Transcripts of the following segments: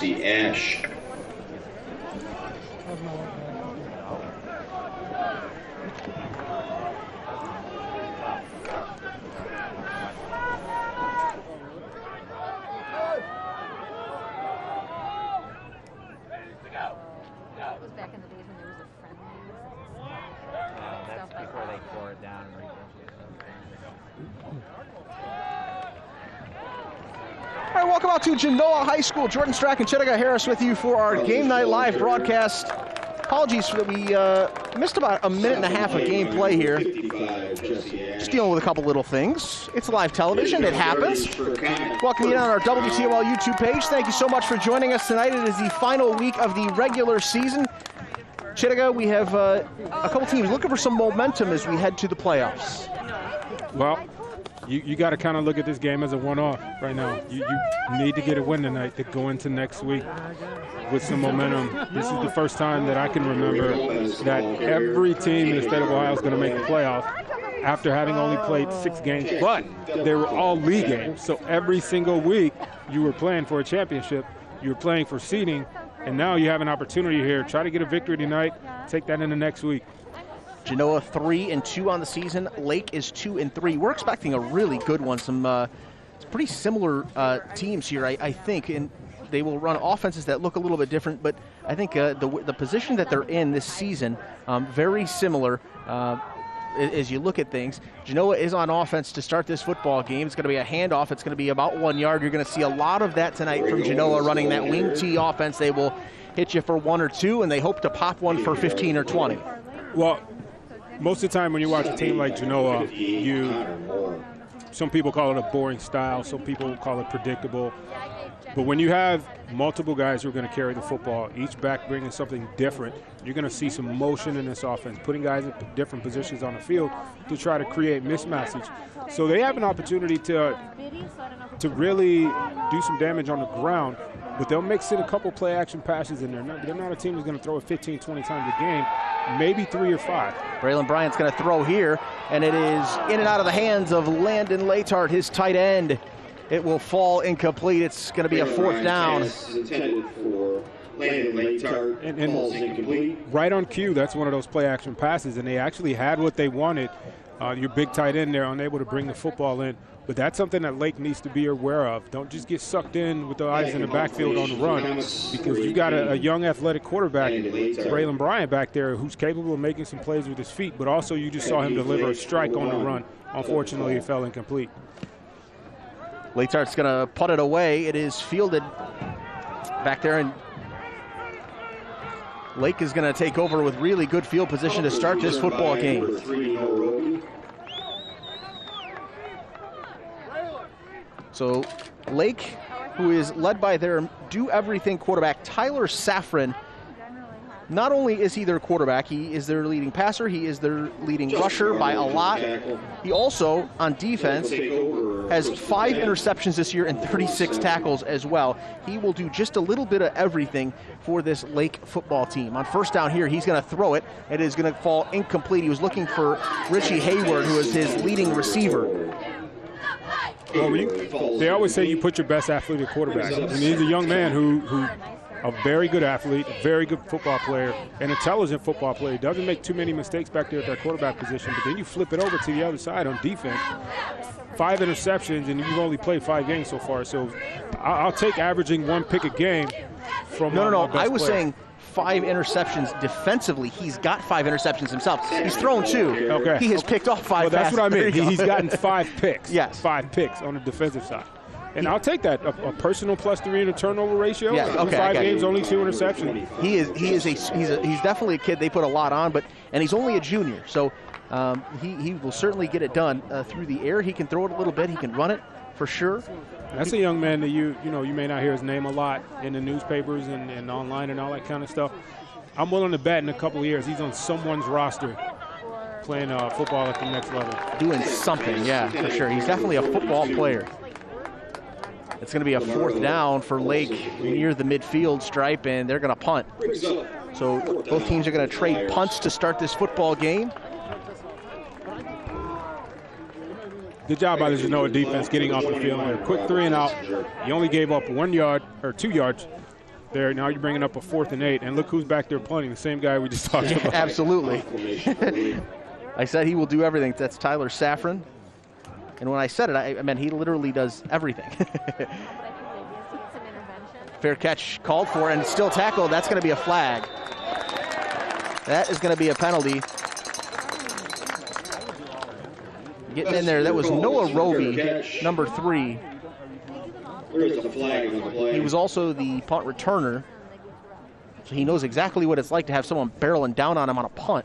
Ash. Back in the days when there was a friendly. That's before they tore it down and rebuilt it. All right, welcome out to Genoa High School. Jordan Strack and Chediga Harris with you for our Game Night Live broadcast. Apologies that we missed about a minute and a half of gameplay here. Just dealing with a couple little things. It's live television. It happens. Welcome you on our WTOL YouTube page. Thank you so much for joining us tonight. It is the final week of the regular season. Chediga, we have a couple teams looking for some momentum as we head to the playoffs. Well, you got to kind of look at this game as a one-off right now. You need to get a win tonight to go into next week with some momentum. This is the first time that I can remember that every team in the state of Ohio is going to make the playoff after having only played 6 games, but they were all league games. So every single week you were playing for a championship, you were playing for seeding, and now you have an opportunity here. Try to get a victory tonight, take that into next week. Genoa 3-2 on the season. Lake is 2-3. We're expecting a really good one. Some pretty similar teams here, I think, and they will run offenses that look a little bit different. But I think the position that they're in this season, very similar. As you look at things, Genoa is on offense to start this football game. It's going to be a handoff. It's going to be about 1 yard. You're going to see a lot of that tonight from Genoa running that wing T offense. They will hit you for 1 or 2, and they hope to pop one for 15 or 20. Well, most of the time when you watch a team like Genoa, some people call it a boring style, some people call it predictable. But when you have multiple guys who are going to carry the football, each back bringing something different, you're going to see some motion in this offense, putting guys in different positions on the field to try to create mismatches. So they have an opportunity to really do some damage on the ground, but they'll mix in a couple play-action passes in there. They're not a team that's going to throw it 15, 20 times a game, maybe 3 or 5. Braylon Bryant's going to throw here, and it is in and out of the hands of Landon Latart, his tight end. It will fall incomplete. It's going to be a 4th down. And right on cue, that's one of those play-action passes, and they actually had what they wanted. Your big tight end there, unable to bring the football in. But that's something that Lake needs to be aware of. Don't just get sucked in with the eyes in the backfield on the run, because you got a young athletic quarterback, Braylon Bryant, back there who's capable of making some plays with his feet, but also you just saw him deliver a strike on the run. Unfortunately, it fell incomplete. Latart's going to putt it away. It is fielded back there, and Lake is going to take over with really good field position to start this football game. So Lake, who is led by their do-everything quarterback, Tyler Safran. Not only is he their quarterback, he is their leading passer, he is their leading rusher by a lot. He also, on defense, has 5 interceptions this year and 36 tackles as well. He will do just a little bit of everything for this Lake football team. On first down here, he's going to throw it. It is going to fall incomplete. He was looking for Richie Hayward, who is his leading receiver. Well, they always say you put your best athlete at quarterback. And he's a young man who a very good athlete, a very good football player, an intelligent football player. Doesn't make too many mistakes back there at that quarterback position, but then you flip it over to the other side on defense. 5 interceptions, and you've only played 5 games so far. So I'll take averaging 1 pick a game from No. best I was player. saying 5 interceptions defensively. He's got 5 interceptions himself. He's thrown 2. Okay. He has picked off 5 Well, that's passes. what I There mean. you go. He's gotten 5 picks. Yes. 5 picks on the defensive side. And I'll take that. A personal +3 in a turnover ratio. Yeah, okay, 5 okay. games, only 2 interceptions. He's definitely a kid they put a lot on, and he's only a junior, so he will certainly get it done through the air. He can throw it a little bit. He can run it for sure. That's a young man that you may not hear his name a lot in the newspapers and online and all that kind of stuff. I'm willing to bet in a couple of years he's on someone's roster playing football at the next level. Doing something, yeah, for sure. He's definitely a football player. It's going to be a 4th down for Lake near the midfield stripe, and they're going to punt. So both teams are going to trade punts to start this football game. Good job by the Genoa defense getting off the field. A quick 3 and out. You only gave up 1 yard or 2 yards there. Now you're bringing up a 4th and 8, and look who's back there punting, the same guy we just talked about. Absolutely. I said he will do everything. That's Tyler Safran. And when I said it, I meant he literally does everything. Fair catch called for and still tackled. That's going to be a flag. That is going to be a penalty. Getting in there, that was Noah Roby, number 3. There is a flag on the play. He was also the punt returner, so he knows exactly what it's like to have someone barreling down on him on a punt.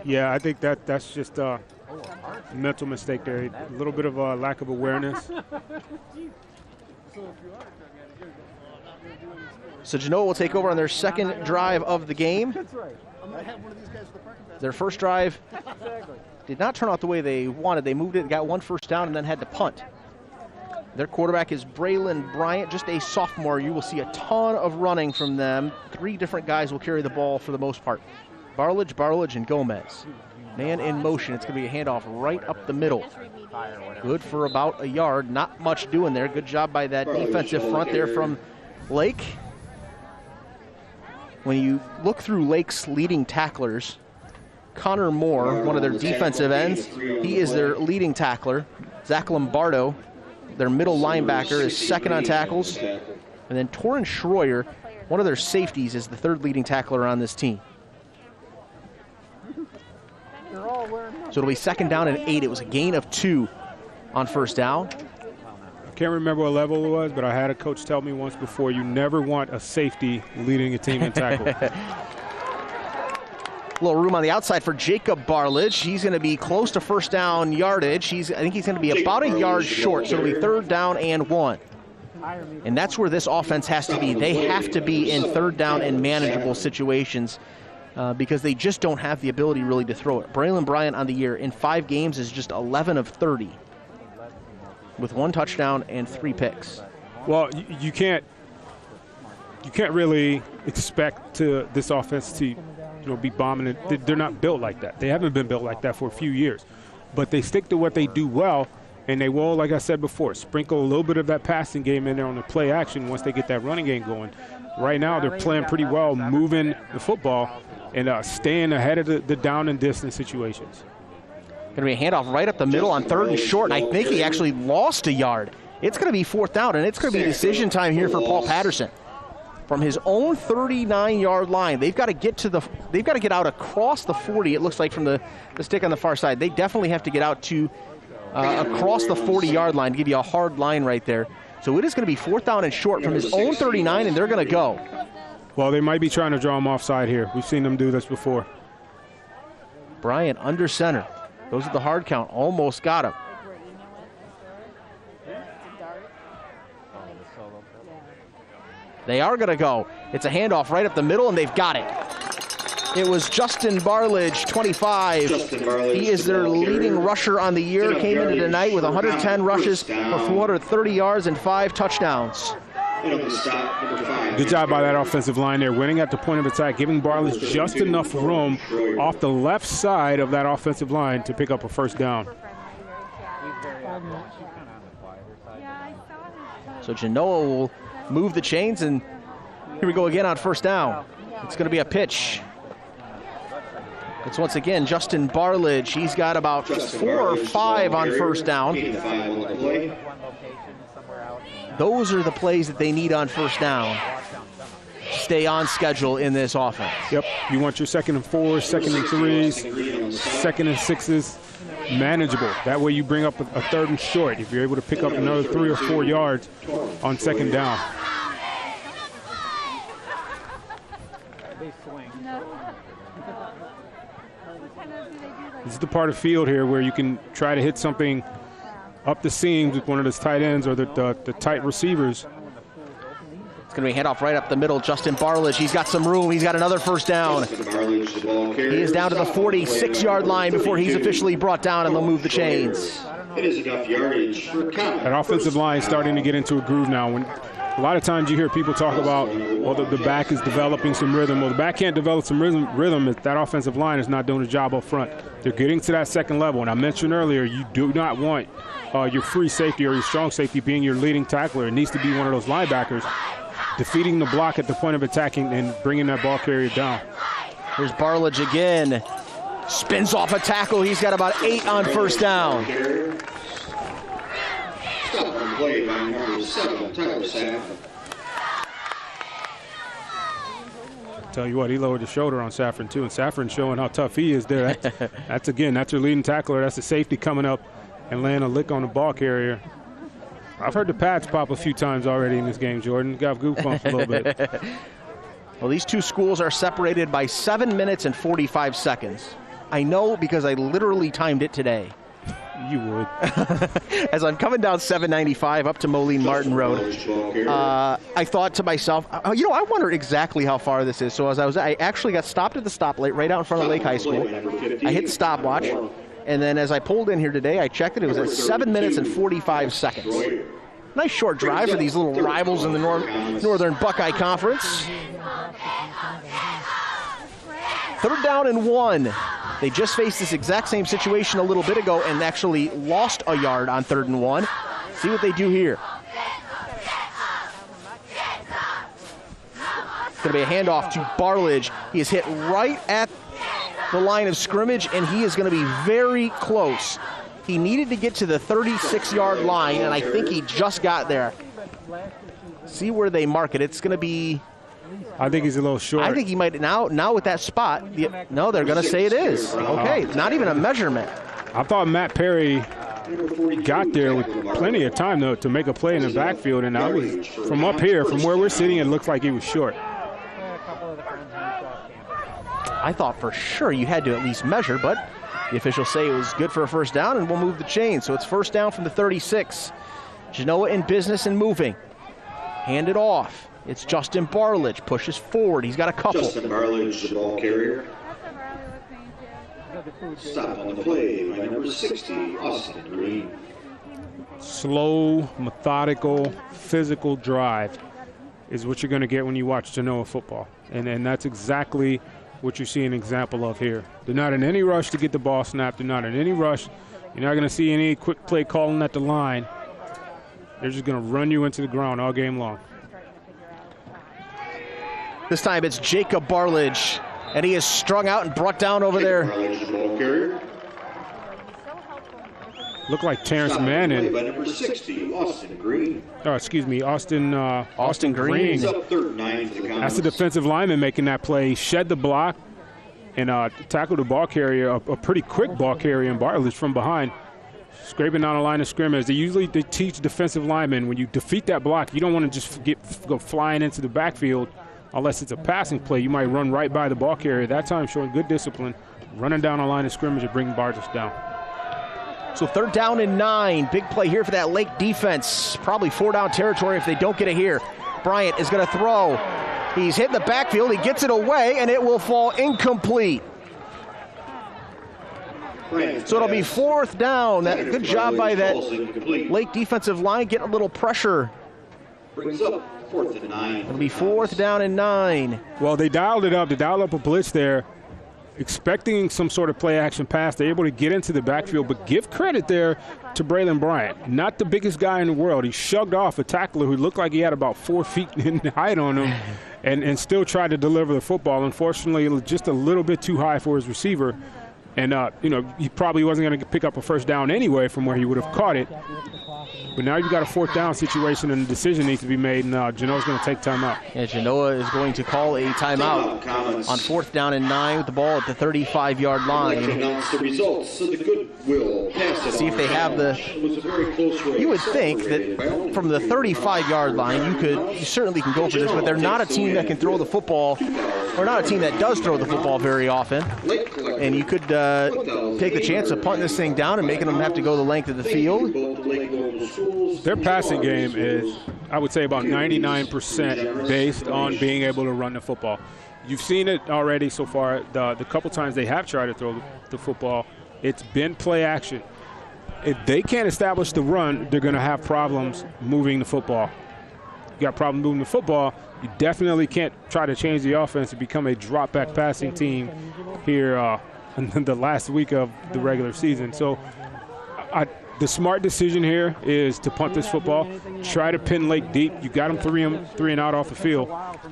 Yeah, I think that's just a mental mistake there. A little bit of a lack of awareness. So Genoa will take over on their second drive of the game. Their first drive did not turn out the way they wanted. They moved it, got 1 first down, and then had to punt. Their quarterback is Braylon Bryant, just a sophomore. You will see a ton of running from them. 3 different guys will carry the ball for the most part. Barlage, and Gomez. Man in motion. It's going to be a handoff right up the middle. Good for about a yard. Not much doing there. Good job by that defensive front there from Lake. When you look through Lake's leading tacklers, Connor Moore, one of their defensive ends, he is their leading tackler. Zach Lombardo, their middle linebacker, is second on tackles. And then Torrin Schroyer, one of their safeties, is the 3rd leading tackler on this team. So it'll be 2nd down and 8. It was a gain of 2 on first down. I can't remember what level it was, but I had a coach tell me once before, you never want a safety leading a team in tackle. A little room on the outside for Jacob Barlage. He's going to be close to first down yardage. I think he's going to be about a yard short, so it'll be 3rd down and 1. And that's where this offense has to be. They have to be in 3rd down and manageable situations because they just don't have the ability really to throw it. Braylon Bryant on the year in 5 games is just 11 of 30 with 1 touchdown and 3 picks. Well, you can't really expect this offense to be bombing it. They're not built like that. They haven't been built like that for a few years. But they stick to what they do well, and they will, like I said before, sprinkle a little bit of that passing game in there on the play action once they get that running game going. Right now, they're playing pretty well, moving the football and staying ahead of the down and distance situations. Going to be a handoff right up the middle on 3rd and short, and I think he actually lost a yard. It's going to be 4th down, and it's going to be decision time here for Paul Patterson. From his own 39-yard line, they've got to get out across the 40. It looks like from the stick on the far side. They definitely have to get out to across the 40-yard line to give you a hard line right there. So it is going to be 4th down and short from his own 39, and they're going to go. Well, they might be trying to draw him offside here. We've seen them do this before. Bryant under center. Goes with the hard count. Almost got him. They are going to go. It's a handoff right up the middle, and they've got it. It was Justin Barlage, 25. He is their leading rusher on the year. Came into tonight with 110 rushes for 430 yards and 5 touchdowns. Good job by that offensive line there, winning at the point of attack, giving Barlage just enough room off the left side of that offensive line to pick up a first down. So Genoa will move the chains, and here we go again on first down. It's going to be a pitch. It's once again Justin Barlage. He's got about 4 or 5 on first down. Those are the plays that they need on first down. Stay on schedule in this offense. Yep, you want your 2nd and 4s, 2nd and 3s, 2nd and 6s manageable. That way you bring up a 3rd and short if you're able to pick up another 3 or 4 yards on 2nd down. This is the part of the field here where you can try to hit something up the seams with one of those tight ends or the tight receivers. It's going to be a handoff right up the middle. Justin Barlage, he's got some room. He's got another first down. He is down to the 46-yard line before he's officially brought down, and they'll move the chains. It is enough yardage for Comets. That offensive line is starting to get into a groove now. When a lot of times you hear people talk about, well, the back is developing some rhythm. Well, the back can't develop some rhythm if that offensive line is not doing the job up front. They're getting to that 2nd level. And I mentioned earlier, you do not want your free safety or your strong safety being your leading tackler. It needs to be one of those linebackers. defeating the block at the point of attacking and bringing that ball carrier down. Here's Barlage again. Spins off a tackle. He's got about 8 on first down. Stop on play by number 7, Tyler Saffron. Tell you what, he lowered the shoulder on Saffron too, and Saffron showing how tough he is there. That's your leading tackler. That's the safety coming up and laying a lick on the ball carrier. I've heard the pads pop a few times already in this game, Jordan. Got goosebumps a little bit. Well, these two schools are separated by 7 minutes and 45 seconds. I know because I literally timed it today. You would. As I'm coming down 795 up to Moline Martin Road, I thought to myself, I wonder exactly how far this is. So I actually got stopped at the stoplight right out in front of Lake High School. I hit the stopwatch, and then as I pulled in here today, I checked it. It was at 7 minutes and 45 seconds. Nice short drive for these little rivals in the Northern Buckeye Conference. 3rd down and 1. They just faced this exact same situation a little bit ago and actually lost a yard on 3rd and 1. See what they do here. It's going to be a handoff to Barlage. He is hit right at the line of scrimmage, and he is going to be very close. He needed to get to the 36-yard line, and I think he just got there. See where they mark it. It's going to be... I think he's a little short. I think he might now with that spot. No, they're going to say it is. Okay, not even a measurement. I thought Matt Perry got there with plenty of time though to make a play in the backfield, and I was from up here, from where we're sitting, it looked like he was short. I thought for sure you had to at least measure, but the officials say it was good for a first down, and we'll move the chain. So it's first down from the 36. Genoa in business and moving. Hand it off. It's Justin Barlage, pushes forward. He's got a couple. Justin Barlage, the ball carrier. Stop on the play by number 60, Austin Green. Slow, methodical, physical drive is what you're going to get when you watch Genoa football. And that's exactly what you see an example of here. They're not in any rush to get the ball snapped. They're not in any rush. You're not going to see any quick play calling at the line. They're just going to run you into the ground all game long. This time it's Jacob Barlage, and he is strung out and brought down over there. Look like Terrence Manning. By number 60, Austin Green. Oh, excuse me, Austin Green. That's the defensive lineman making that play. He shed the block and tackled the ball carrier, a pretty quick ball carrier in Barlage from behind, scraping down the line of scrimmage. They teach defensive linemen when you defeat that block, you don't want to just go flying into the backfield. Unless it's a passing play, you might run right by the ball carrier. That time showing good discipline, running down the line of scrimmage and bringing Barlage down. So 3rd down and 9. Big play here for that Lake defense. Probably 4-down territory if they don't get it here. Bryant is going to throw. He's hit the backfield. He gets it away, and it will fall incomplete. So it'll be 4th down. Good job by that Lake defensive line getting a little pressure. Brings up 4th and 9. It'll be 4th down and 9. Well, they dialed it up. They dialed up a blitz there, expecting some sort of play action pass. They're able to get into the backfield, but give credit there to Braylon Bryant. Not the biggest guy in the world. He shoved off a tackler who looked like he had about 4 feet in height on him and still tried to deliver the football. Unfortunately, it was just a little bit too high for his receiver. And, he probably wasn't going to pick up a first down anyway from where he would have caught it. But now you've got a 4th down situation, and a decision needs to be made, and Genoa's going to take timeout. Yeah, Genoa is going to call a timeout on 4th down and 9 with the ball at the 35-yard line. Announce the results of the Goodwill pass. See if they have the... You would think that from the 35-yard line, you certainly can go for this, but they're not a team that can throw the football, or not a team that does throw the football very often. And you could take the chance of punting this thing down and making them have to go the length of the field. Their passing game is, I would say, about 99% based on being able to run the football. You've seen it already so far. The couple times they have tried to throw the football, it's been play action. If they can't establish the run, they're going to have problems moving the football. You got problems moving the football, you definitely can't try to change the offense and become a drop-back passing team here in the last week of the regular season. So The smart decision here is to punt this football. Try to pin Lake deep. You got them three and out off the field.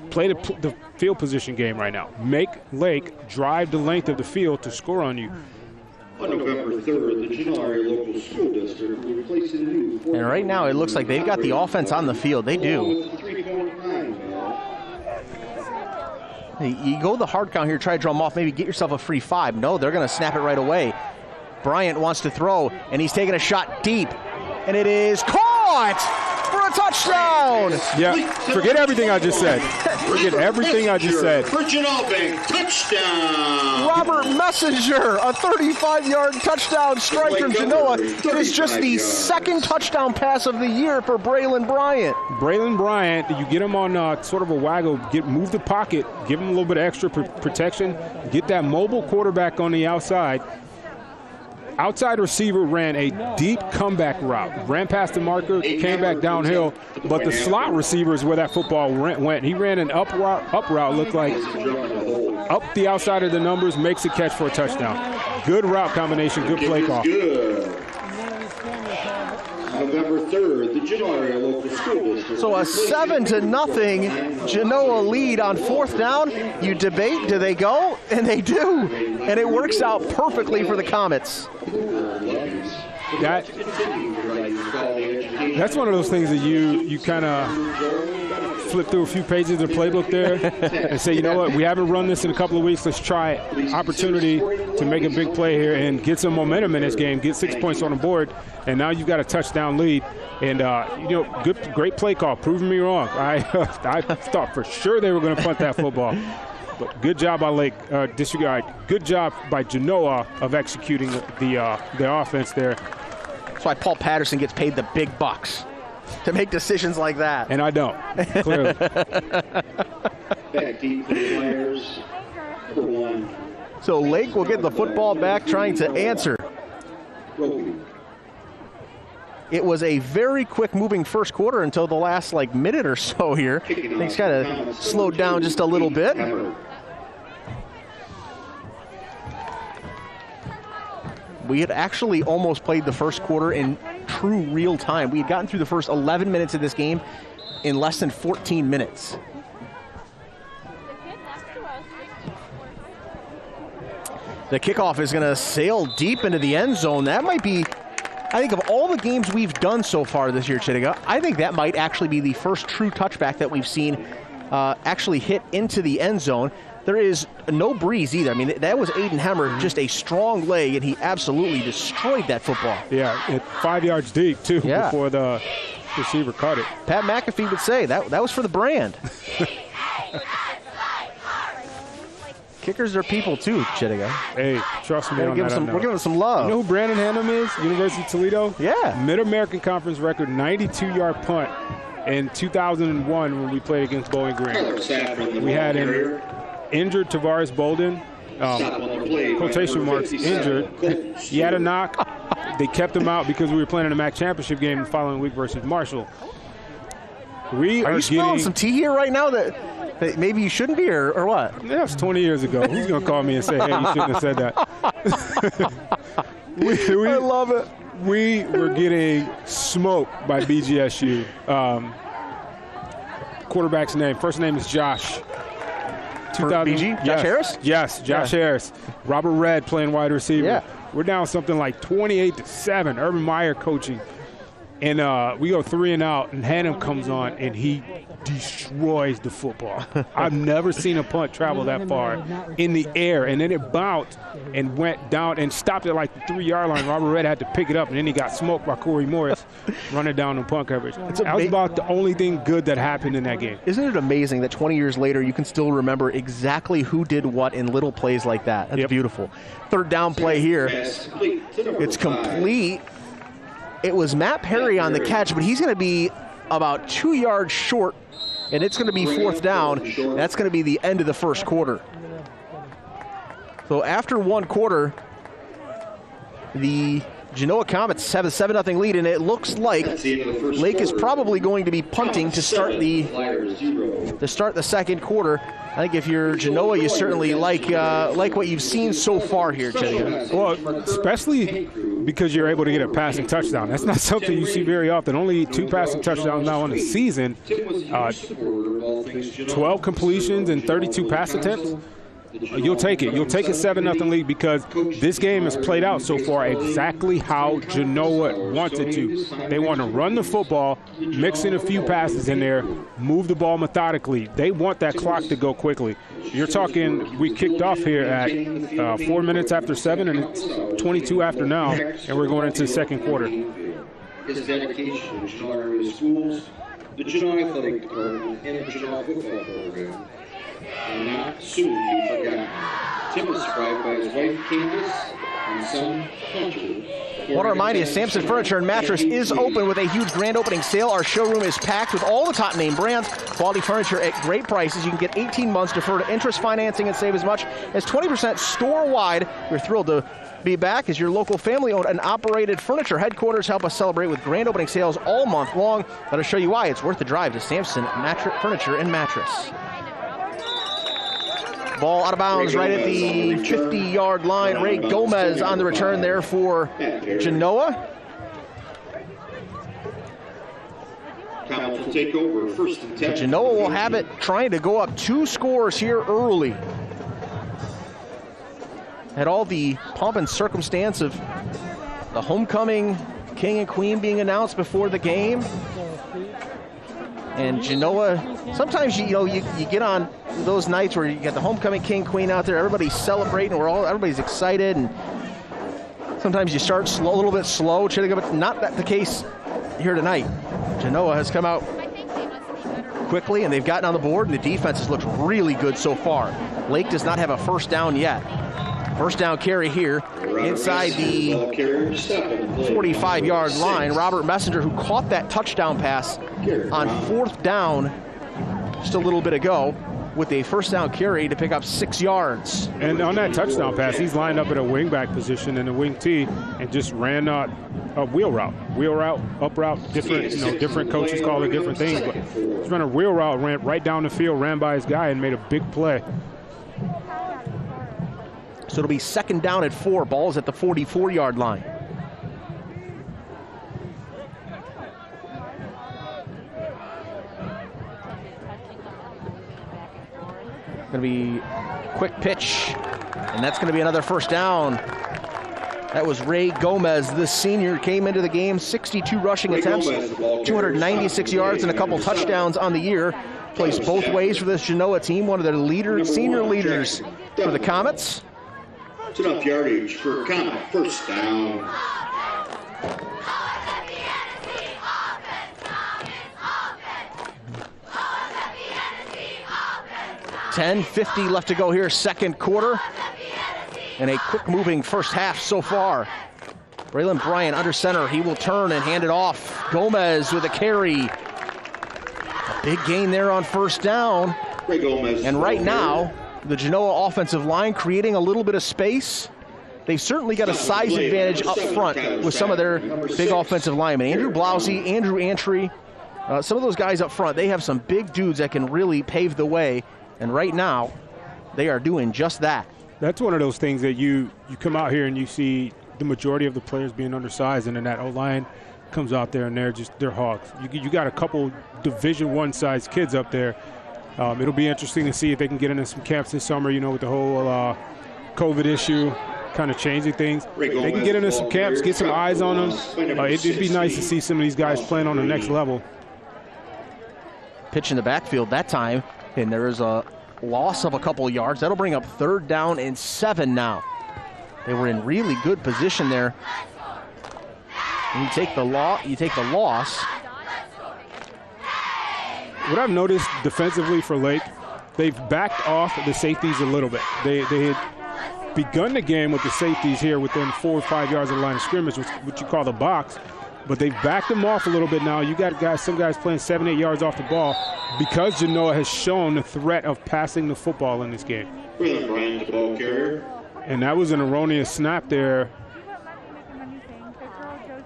Play the field position game right now. Make Lake drive the length of the field to score on you. On November 3rd, the Genoa local school district will replace a new. And right now it looks like they've got the offense on the field. They do. You go the hard count here, try to draw them off, maybe get yourself a free 5. No, they're going to snap it right away. Bryant wants to throw, and he's taking a shot deep. And it is caught for a touchdown. Yeah, forget everything I just said. Forget everything I just said. For Genoa Bank, touchdown. Robert Messenger, a 35-yard touchdown strike from Genoa. It is just the second touchdown pass of the year for Braylon Bryant. Braylon Bryant, you get him on sort of a waggle, move the pocket, give him a little bit of extra protection, get that mobile quarterback on the outside. Outside receiver ran a deep comeback route, ran past the marker, came back downhill, but the slot receiver is where that football went. He ran an up route, looked like up the outside of the numbers, makes a catch for a touchdown. Good route combination, good play call. November 3rd, the Genoa area local school district. So a 7-0 Genoa lead on 4th down. You debate, do they go? And they do. And it works out perfectly for the Comets. That's one of those things that you kind of flip through a few pages of the playbook there and say, you know what, we haven't run this in a couple of weeks. Let's try opportunity to make a big play here and get some momentum in this game, get 6 points on the board, and now you've got a touchdown lead. And, great play call, proving me wrong. I thought for sure they were going to punt that football. But good job by Lake, disregard. Good job by Genoa of executing the offense there. That's why Paul Patterson gets paid the big bucks to make decisions like that. And I don't, clearly. Back deep for the players. Number 1. So Lake will get the football back, trying to answer. It was a very quick moving first quarter until the last minute or so here. Things kind of slowed down just a little bit. We had actually almost played the first quarter in true real time. We had gotten through the first 11 minutes of this game in less than 14 minutes. The kickoff is going to sail deep into the end zone. That might be, I think, of all the games we've done so far this year, Chittiga, I think that might actually be the first true touchback that we've seen actually hit into the end zone. There is no breeze either. I mean, that was Aiden Hemmer, just a strong leg, and he absolutely destroyed that football. Yeah, 5 yards deep, too, before the receiver caught it. Pat McAfee would say that was for the brand. Kickers are people, too, Chittiga. Hey, trust me on that. We're giving them some love. You know who Brandon Hannum is? University of Toledo? Yeah. Mid-American Conference record, 92-yard punt in 2001 when we played against Bowling Green. We had an injured Tavares Bolden, quotation marks, injured. He had a knock. They kept him out because we were playing in a MAC championship game the following week versus Marshall. Are you spilling some tea here right now that maybe you shouldn't be, or what? That was 20 years ago. Who's going to call me and say, hey, you shouldn't have said that? I love it. We were getting smoked by BGSU. Quarterback's name, first name is Josh. BG? Josh Harris? Yes, Josh Harris. Robert Red playing wide receiver. Yeah. We're down something like 28-7. Urban Meyer coaching. And we go 3 and out, and Hannum comes on, and he destroys the football. I've never seen a punt travel that far in the air, and then it bounced and went down and stopped at like the 3-yard line. Robert Red had to pick it up, and then he got smoked by Corey Morris running down on punt coverage. That was about the only thing good that happened in that game. Isn't it amazing that 20 years later you can still remember exactly who did what in little plays like that? That's beautiful. Third down play here. It's complete. It was Matt Perry on the catch, but he's going to be about 2 yards short, and it's going to be 4th down. That's going to be the end of the first quarter. So after one quarter, the Genoa Comets have a 7-0 lead, and it looks like Lake is probably going to be punting to start the second quarter. I think if you're Genoa, you certainly like what you've seen so far here, Chittiga. Well, especially because you're able to get a passing touchdown. That's not something you see very often. Only 2 passing touchdowns now on the season. 12 completions and 32 pass attempts. You'll take it. You'll take a 7-0 lead because this game has played out so far exactly how Genoa wants it to. They want to run the football, mix in a few passes in there, move the ball methodically. They want that clock to go quickly. You're talking, we kicked off here at 4 minutes after 7, and it's 22 after now, and we're going into the second quarter. His dedication to Genoa area schools, the Genoa Athletic Department, and the Genoa football program will not soon be forgotten. Tim was survived by his wife Candace and son Hunter. I want to remind you, Sampson Furniture and Mattress is open with a huge grand opening sale. Our showroom is packed with all the top name brands, quality furniture at great prices. You can get 18 months deferred interest financing and save as much as 20% store-wide. We're thrilled to be back as your local family-owned and operated furniture headquarters. Help us celebrate with grand opening sales all month long. Let us show you why it's worth the drive to Sampson Furniture and Mattress. Ball out of bounds right at the 50-yard line. Ray Gomez on the return there for Genoa. Comets will take over first and 10. Genoa will have it trying to go up 2 scores here early. Had all the pomp and circumstance of the homecoming king and queen being announced before the game. And Genoa, sometimes you get on those nights where you get the homecoming king, queen out there, everybody's celebrating, everybody's excited, and sometimes you start a little bit slow, but not that the case here tonight. Genoa has come out quickly, and they've gotten on the board, and the defense has looked really good so far. Lake does not have a first down yet. First down carry here inside the 45-yard line. Robert Messenger, who caught that touchdown pass on 4th down just a little bit ago, with a first down carry to pick up 6 yards. And on that touchdown pass, he's lined up at a wingback position in the wing T and just ran a wheel route, up route, different coaches call it different things, but he's run a wheel route, ran right down the field, ran by his guy and made a big play. So it'll be 2nd down at 4. Ball's at the 44-yard line. Going to be quick pitch, and that's going to be another first down. That was Ray Gomez, the senior, came into the game, 62 rushing attempts, 296 yards, and a couple touchdowns on the year. Plays both ways for this Genoa team, one of their senior leaders for the Comets. It's enough yardage for Comet. First down. $10:50 left to go here, second quarter. And a quick-moving first half so far. Braylon Bryant under center. He will turn and hand it off. Gomez with a carry. A big gain there on first down. And right now, the Genoa offensive line creating a little bit of space. They've certainly got a size advantage up front with some of their big offensive linemen. Andrew Blousey, Andrew Antry, some of those guys up front, they have some big dudes that can really pave the way. And right now, they are doing just that. That's one of those things that you come out here and you see the majority of the players being undersized, and then that O-line comes out there and they're hogs. You got a couple Division I size kids up there. It'll be interesting to see if they can get into some camps this summer, with the whole COVID issue kind of changing things. They can get into some camps, get some eyes on them. It'd be nice to see some of these guys playing on the next level. Pitch in the backfield that time, and there is a loss of a couple yards. That'll bring up 3rd down and 7 now. They were in really good position there. And you take the loss. What I've noticed defensively for Lake, they've backed off the safeties a little bit. They had begun the game with the safeties here within 4 or 5 yards of the line of scrimmage, which you call the box, but they've backed them off a little bit now. You got some guys playing 7, 8 yards off the ball because Genoa has shown the threat of passing the football in this game. Bryant, the ball carrier. And that was an erroneous snap there.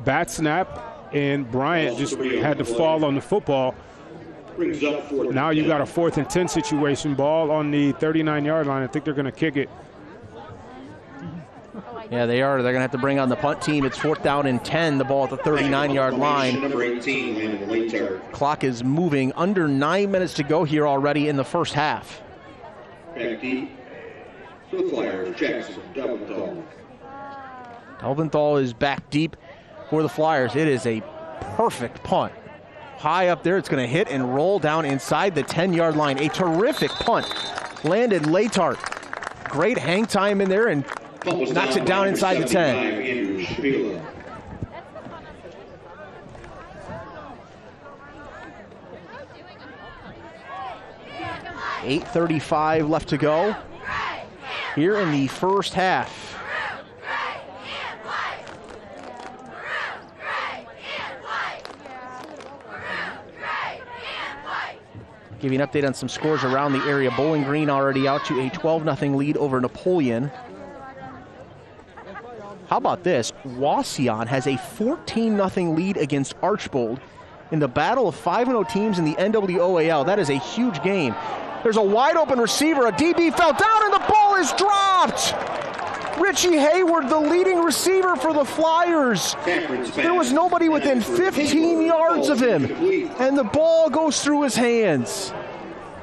Bad snap, and Bryant just had to fall on the football. Now you got a 4th and 10 situation. Ball on the 39-yard line. I think they're going to kick it. Yeah, they are. They're going to have to bring on the punt team. It's 4th down and 10, the ball at the 39-yard line. Number 18, landed the late yard. Clock is moving. Under 9 minutes to go here already in the first half. Back deep. For the Flyers, Jackson, Delventhal. Delventhal is back deep for the Flyers. It is a perfect punt. High up there, it's going to hit and roll down inside the 10-yard line. A terrific punt. Landed Latart. Great hang time in there and knocks it down inside the 10. Andrew Shapila. .8:35 left to go here in the first half. Give you an update on some scores around the area. Bowling Green already out to a 12-0 lead over Napoleon. How about this? Wauseon has a 14-0 lead against Archbold in the battle of 5-0 teams in the NWOAL. That is a huge game. There's a wide open receiver. A DB fell down and the ball is dropped. Richie Hayward, the leading receiver for the Flyers. There was nobody within 15 yards of him, and the ball goes through his hands.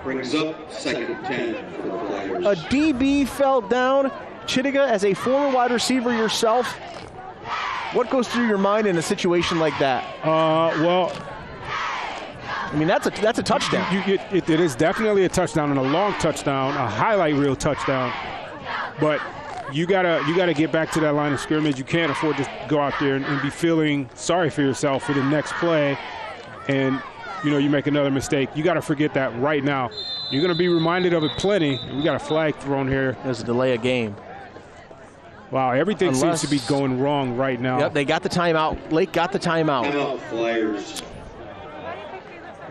Brings up 2nd and 10 for the Flyers. A DB fell down. Chittiga, as a former wide receiver yourself, what goes through your mind in a situation like that? Well, I mean, that's a touchdown. It is definitely a touchdown, and a long touchdown, a highlight reel touchdown. But you gotta get back to that line of scrimmage. You can't afford to go out there and be feeling sorry for yourself for the next play, and you make another mistake. You got to forget that right now. You're going to be reminded of it plenty. We got a flag thrown here. There's a delay of game. Wow, everything seems to be going wrong right now. Yep, they got the timeout. Lake got the timeout. Timeout, Flyers.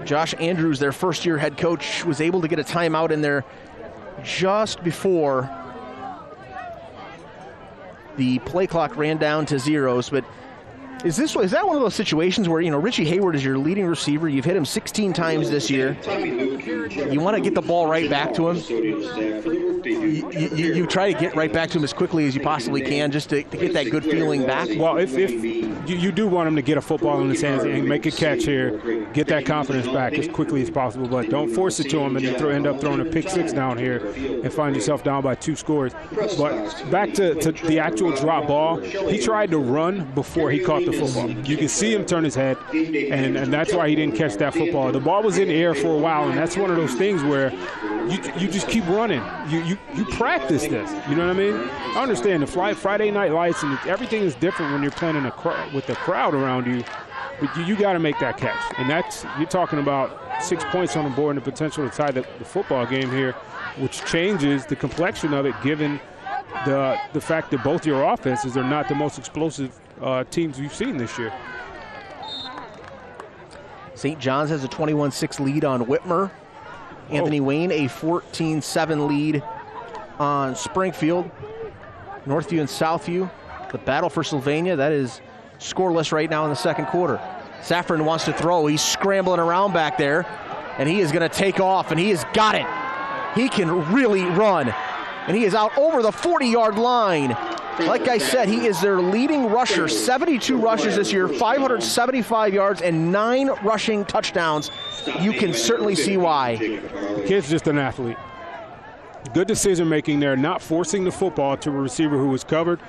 Josh Andrews, their first-year head coach, was able to get a timeout in there just before the play clock ran down to zeros. But is that one of those situations where, Richie Hayward is your leading receiver? You've hit him 16 times this year. You want to get the ball right back to him. You try to get right back to him as quickly as you possibly can just to get that good feeling back. Well, if you do want him to get a football in his hands and make a catch here, get that confidence back as quickly as possible, but don't force it to him and then end up throwing a pick six down here and find yourself down by 2 scores. But back to the actual drop ball, he tried to run before he caught the football. You can see him turn his head, and that's why he didn't catch that football. The ball was in the air for a while, and that's one of those things where you just keep running. You practice this. You know what I mean? I understand the Friday night lights and everything is different when you're playing with the crowd around you, but you got to make that catch. And you're talking about 6 points on the board and the potential to tie the football game here, which changes the complexion of it given the fact that both your offenses are not the most explosive teams we've seen this year. St. John's has a 21-6 lead on Whitmer. Anthony Wayne a 14-7 lead on Springfield. Northview and Southview, the battle for Sylvania, that is scoreless right now in the second quarter. Safran wants to throw. He's scrambling around back there, and he is going to take off, and he has got it. He can really run, and he is out over the 40-yard line. Like I said, he is their leading rusher, 72 rushes this year, 575 yards, and 9 rushing touchdowns. You can certainly see why. The kid's just an athlete. Good decision-making there, not forcing the football to a receiver who was covered.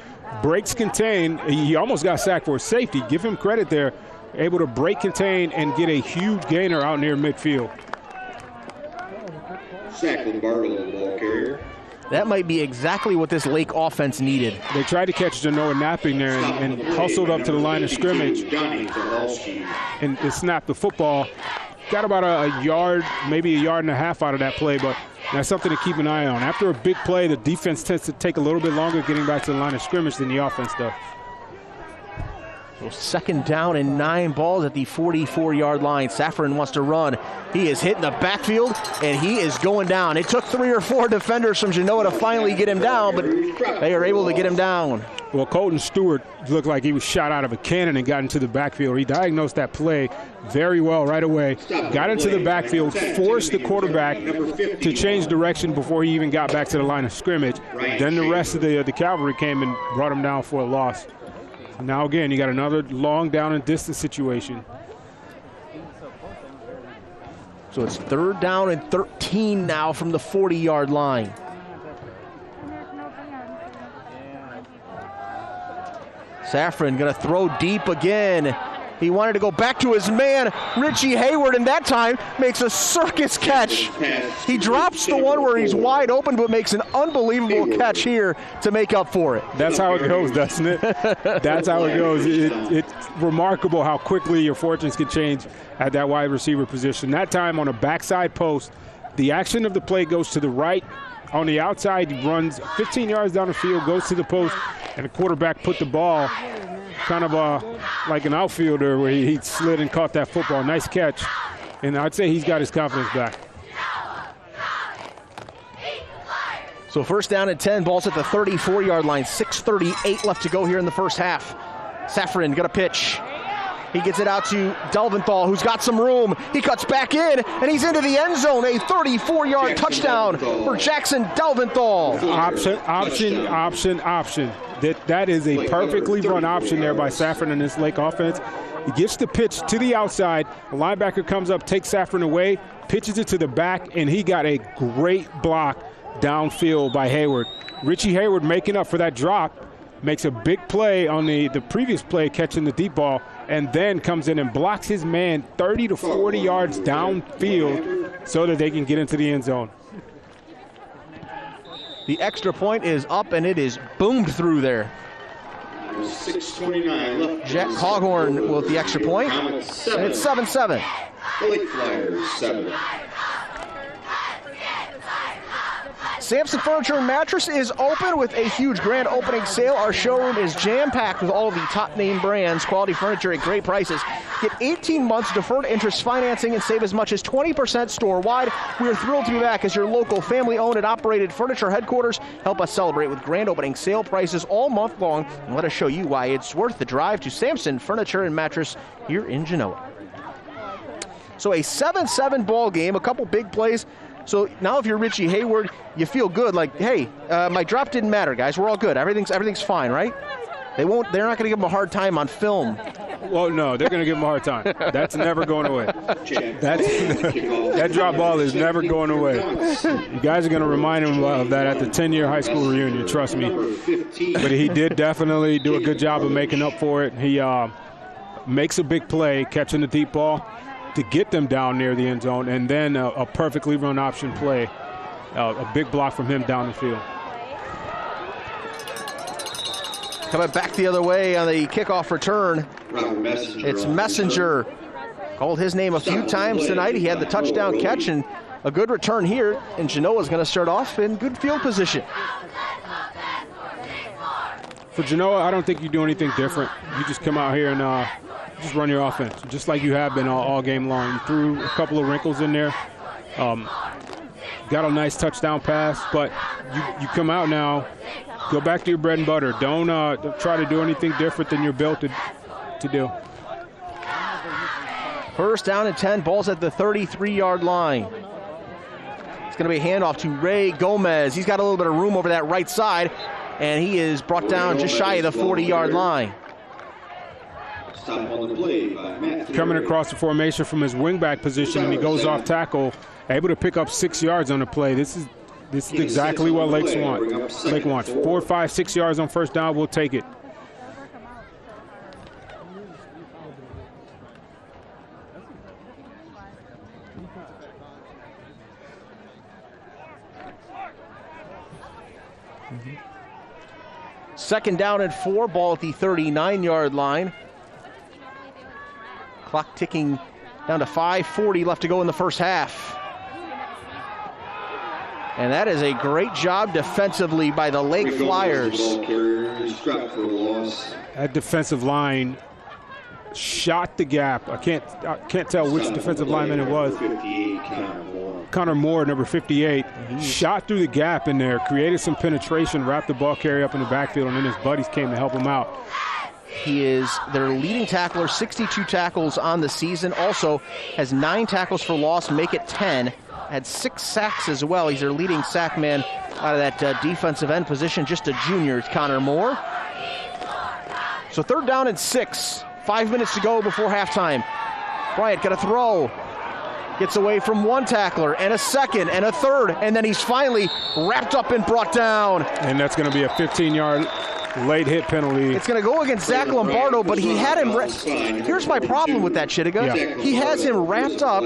Breaks contain. He almost got sacked for a safety. Give him credit there. Able to break contain and get a huge gainer out near midfield. Sack Lombardo, the ball carrier. That might be exactly what this Lake offense needed. They tried to catch Genoa napping there and hustled up to the line of scrimmage and snapped the football. Got about a yard, maybe a yard and a half out of that play, but that's something to keep an eye on. After a big play, the defense tends to take a little bit longer getting back to the line of scrimmage than the offense does. So 2nd down and 9 balls at the 44-yard line. Safran wants to run. He is hitting the backfield, and he is going down. It took 3 or 4 defenders from Genoa to finally get him down, but they are able to get him down. Well, Colton Stewart looked like he was shot out of a cannon and got into the backfield. He diagnosed that play very well right away. Got into the backfield, forced the quarterback to change direction before he even got back to the line of scrimmage. Then the rest of the cavalry came and brought him down for a loss. Now again, you got another long down and distance situation. So it's 3rd down and 13 now from the 40-yard line. Safran going to throw deep again. He wanted to go back to his man, Richie Hayward, and that time makes a circus catch. He drops the one where he's wide open, but makes an unbelievable catch here to make up for it. That's how it goes, doesn't it? That's how it goes. It's remarkable how quickly your fortunes can change at that wide receiver position. That time on a backside post, the action of the play goes to the right. On the outside, he runs 15 yards down the field, goes to the post, and the quarterback put the ball kind of like an outfielder where he slid and caught that football. Nice catch. And I'd say he's got his confidence back. So 1st down and 10, balls at the 34-yard line. 6:38 left to go here in the first half. Safran got a pitch. He gets it out to Delventhal, who's got some room. He cuts back in, and he's into the end zone. A 34-yard touchdown for Jackson Delventhal. Option. That is a perfectly run option there by Safran in this Lake offense. He gets the pitch to the outside. The linebacker comes up, takes Safran away, pitches it to the back, and he got a great block downfield by Hayward. Richie Hayward making up for that drop, makes a big play on the previous play, catching the deep ball, and then comes in and blocks his man 30 to 40 yards downfield so that they can get into the end zone. The extra point is up, and it is boomed through there. 6:29 left. Jack Coghorn with the extra point, and it's 7-7. The Lake Flyers 7. Sampson Furniture and Mattress is open with a huge grand opening sale. Our showroom is jam-packed with all of the top name brands, quality furniture at great prices. Get 18 months deferred interest financing and save as much as 20% store-wide. We are thrilled to be back as your local family-owned and operated furniture headquarters. Help us celebrate with grand opening sale prices all month long, and let us show you why it's worth the drive to Sampson Furniture and Mattress here in Genoa. So a 7-7 ball game, a couple big plays. So now if you're Richie Hayward, you feel good, like, hey, my drop didn't matter, guys. We're all good. Everything's fine, right? They're not going to give him a hard time on film. Well, no, they're going to give him a hard time. That's never going away. That drop ball is never going away. You guys are going to remind him of that at the 10-year high school reunion, trust me. But he did definitely do a good job of making up for it. He makes a big play, catching the deep ball to get them down near the end zone, and then a perfectly run option play, a big block from him down the field. Coming back the other way on the kickoff return, it's Messenger. Called his name a few times tonight. He had the touchdown catch and a good return here, and Genoa's going to start off in good field position. For Genoa, I don't think you do anything different. You just come out here and just run your offense, just like you have been all game long. You threw a couple of wrinkles in there, got a nice touchdown pass, but you come out now, go back to your bread and butter. Don't try to do anything different than you're built to do. 1st down and 10, balls at the 33-yard line. It's going to be a handoff to Ray Gomez. He's got a little bit of room over that right side, and he is brought down just shy of the 40-yard line. Coming across the formation from his wingback position, and he goes off tackle, able to pick up 6 yards on the play. This is exactly what Lake wants. 4, 5, 6 yards on 1st down, we'll take it. Second down and 4, ball at the 39-yard line. Clock ticking down to 5:40 left to go in the first half. And that is a great job defensively by the Lake Flyers. That defensive line shot the gap. I can't tell which defensive lineman it was. 58, Connor Moore, number 58, shot through the gap in there, created some penetration, wrapped the ball carrier up in the backfield, and then his buddies came to help him out. He is their leading tackler, 62 tackles on the season. Also has 9 tackles for loss, make it 10. Had 6 sacks as well. He's their leading sack man out of that defensive end position. Just a junior, it's Connor Moore. So 3rd down and 6. 5 minutes to go before halftime. Bryant got a throw. Gets away from 1 tackler and a 2nd and a 3rd, and then he's finally wrapped up and brought down. And that's going to be a 15-yard late hit penalty. It's going to go against Zach Lombardo, but he had him. Here's my problem with that, Chittiga. Yeah. He has him wrapped up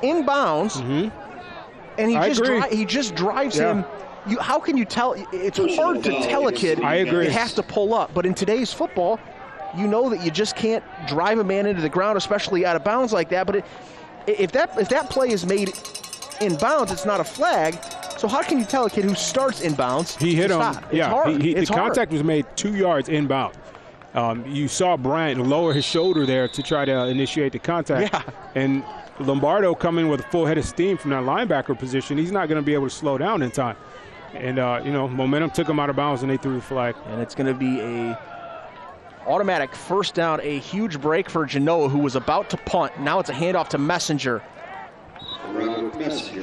inbounds, and he just drives him. How can you tell? It's hard to tell a kid. I agree. You have to pull up, but in today's football, you know that you just can't drive a man into the ground, especially out of bounds like that. But if that play is made in bounds, it's not a flag. So how can you tell a kid who starts in bounds? He hit him. Stop? Yeah, the contact was made 2 yards inbound. You saw Bryant lower his shoulder there to try to initiate the contact. Yeah. And Lombardo coming with a full head of steam from that linebacker position. He's not going to be able to slow down in time. And, momentum took him out of bounds, and they threw the flag. And it's going to be a automatic 1st down, a huge break for Genoa, who was about to punt. Now it's a handoff to Messenger.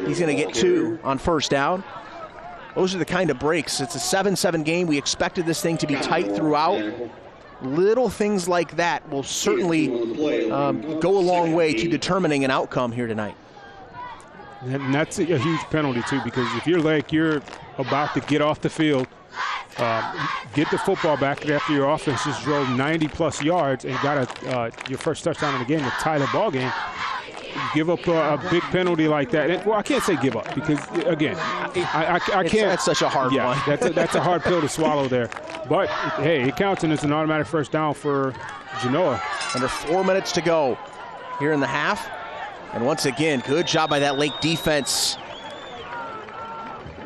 He's going to get 2 on 1st down. Those are the kind of breaks. It's a 7-7 game. We expected this thing to be tight throughout. Little things like that will certainly go a long way to determining an outcome here tonight. And that's a huge penalty, too, because if you're you're about to get off the field, get the football back after your offense just drove 90-plus yards and got your first touchdown in the game to tie the ball game, give up a big penalty like that. And, well, I can't say give up because, again, I can't. That's such a hard one. That's a hard pill to swallow there. But, hey, it counts, and it's an automatic 1st down for Genoa. Under 4 minutes to go here in the half. And once again, good job by that Lake defense.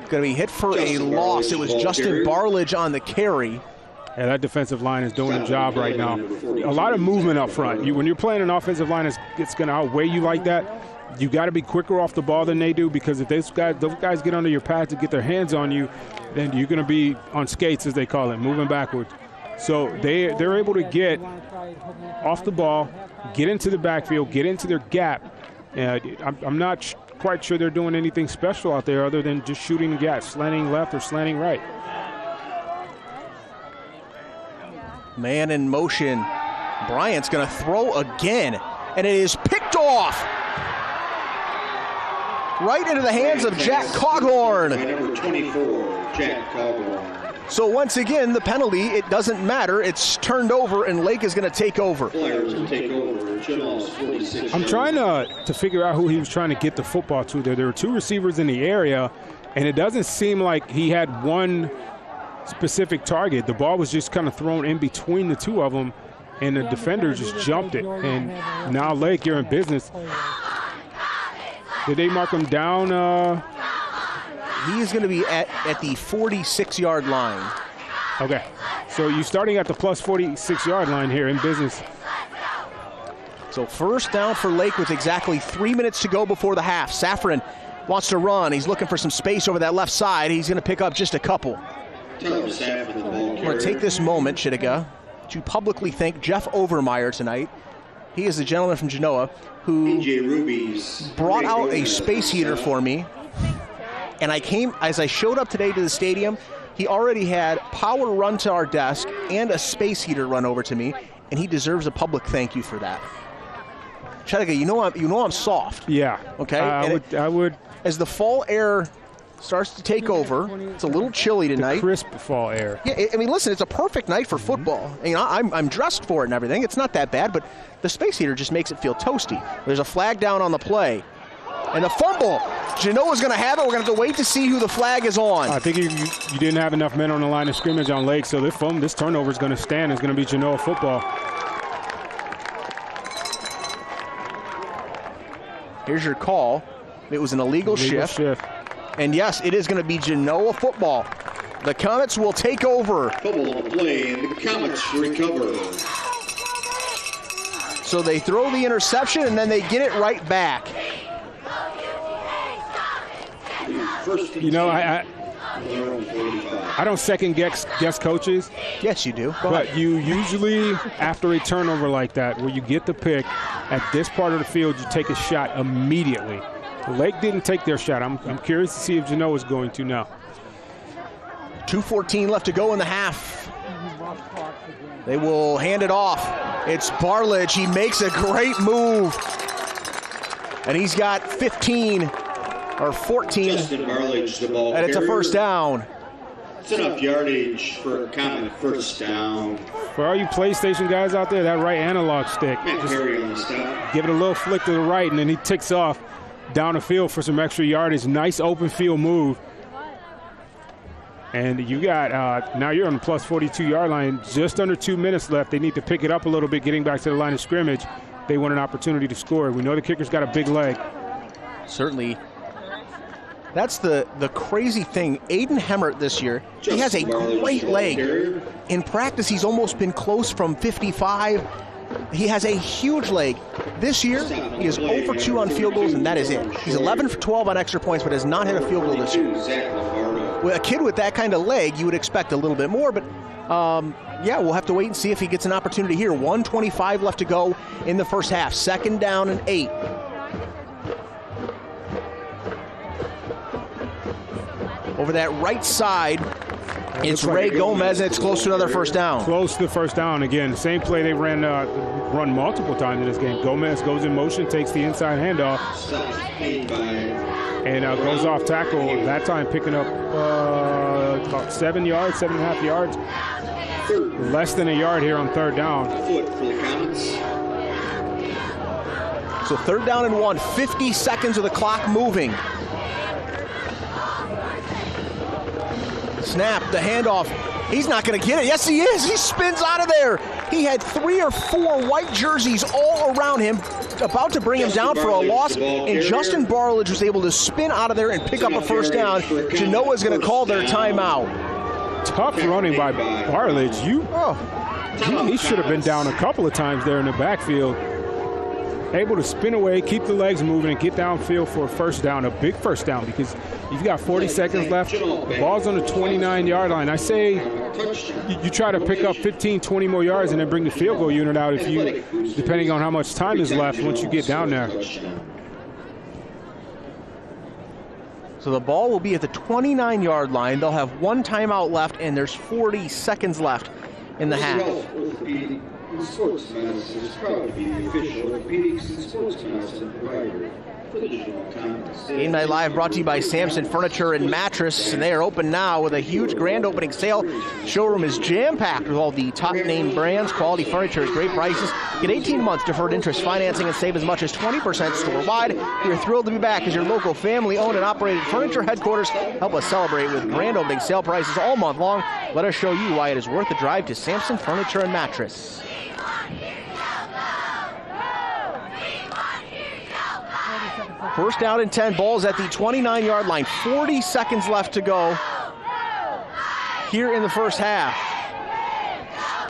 Going to be hit for a loss. It was Justin Barledge on the carry. Yeah, that defensive line is doing a job right now. A lot of movement up front. When you're playing an offensive line it's going to outweigh you like that, you got to be quicker off the ball than they do, because if those guys get under your pad to get their hands on you, then you're going to be on skates, as they call it, moving backwards. So they're able to get off the ball, get into the backfield, get into their gap. I'm not quite sure they're doing anything special out there other than just shooting the gap, slanting left or slanting right. Man in motion. Bryant's going to throw again, and it is picked off. Right into the hands of Jack Coghorn. Number 24, Jack Coghorn. So once again, the penalty, it doesn't matter. It's turned over, and Lake is going to take over. Players will take over. Genoa's 46. I'm trying to figure out who he was trying to get the football to there. There were 2 receivers in the area, and it doesn't seem like he had one specific target. The ball was just kind of thrown in between the 2 of them, and the defender just jumped it. And now, Lake, you're in business. Did they mark him down? He is going to be at the 46-yard line. Okay. So you're starting at the plus 46-yard line here in business. So 1st down for Lake with exactly 3 minutes to go before the half. Safran wants to run. He's looking for some space over that left side. He's going to pick up just a couple. I'm going to take this moment, Chittiga, to publicly thank Jeff Overmeyer tonight. He is the gentleman from Genoa who brought out a space heater for me. And as I showed up today to the stadium, he already had power run to our desk and a space heater run over to me, and he deserves a public thank you for that. Chittiga, you know I'm soft. Yeah. Okay. I would. As the fall air starts to take over, it's a little chilly tonight. The crisp fall air. Yeah. I mean, listen, it's a perfect night for football. You know, I'm dressed for it and everything. It's not that bad, but the space heater just makes it feel toasty. There's a flag down on the play. And the fumble. Genoa's going to have it. We're going to have to wait to see who the flag is on. I think you didn't have enough men on the line of scrimmage on Lake, so this turnover is going to stand. It's going to be Genoa football. Here's your call. It was an illegal shift. And yes, it is going to be Genoa football. The Comets will take over. Fumble on the play, and the Comets recover. So they throw the interception, and then they get it right back. You know, I don't second guess coaches. Yes, you do. Go But ahead. you usually, after a turnover like that, where you get the pick, at this part of the field, you take a shot immediately. Lake didn't take their shot. I'm curious to see if Genoa is going to now. 2:14 left to go in the half. They will hand it off. It's Barledge. He makes a great move. And he's got 15 or 14. Justin Barledge, the ball And it's a carrier. first down. It's enough yardage for a Comet first down. For all you PlayStation guys out there, that right analog stick, Matt just Perry on the stop. give it a little flick to the right, and then he ticks off down the field for some extra yardage. Nice open field move. And you got, now you're on the plus 42-yard line. Just under 2 minutes left. They need to pick it up a little bit, getting back to the line of scrimmage. They want an opportunity to score. We know the kicker's got a big leg. Certainly. That's the crazy thing. Aiden Hemmert this year, he has a great leg. In practice, he's almost been close from 55. He has a huge leg. This year, he is 0 for 2 on field goals, and that is it. He's 11 for 12 on extra points, but has not hit a field goal this year. With a kid with that kind of leg, you would expect a little bit more, but yeah, we'll have to wait and see if he gets an opportunity here. 1:25 left to go in the first half. 2nd down and 8. Over that right side, it's Ray Gomez, and it's close to another first down. Close to the first down again. Same play they run multiple times in this game. Gomez goes in motion, takes the inside handoff, and goes off tackle. That time picking up about 7 yards, 7.5 yards. Less than a yard here on 3rd down. So 3rd down and 1, 50 seconds of the clock moving. Snap, the handoff. He's not going to get it. Yes, he is. He spins out of there. He had 3 or 4 white jerseys all around him, about to bring him down for a loss, and Justin Barledge was able to spin out of there and pick up a first down. Genoa's going to call their timeout. Tough running by Barledge. He should have been down a couple of times there in the backfield. Able to spin away, keep the legs moving, and get downfield for a first down, a big first down, because you've got 40 seconds left. The ball's on the 29-yard line. I say you try to pick up 15, 20 more yards and then bring the field goal unit out depending on how much time is left once you get down there. So the ball will be at the 29-yard line. They'll have 1 timeout left, and there's 40 seconds left in the half. Sports medicine is proud to be the official orthopedics and sports medicine provider for the Genoa Comets. Game Night Live brought to you by Samson Furniture and Mattress, and they are open now with a huge grand opening sale. Showroom is jam-packed with all the top name brands, quality furniture at great prices. Get 18 months deferred interest financing and save as much as 20% store-wide. We're thrilled to be back as your local family-owned and operated furniture headquarters. Help us celebrate with grand opening sale prices all month long. Let us show you why it is worth the drive to Samson Furniture and Mattress. First down and 10, balls at the 29-yard line. 40 seconds left to go here in the first half.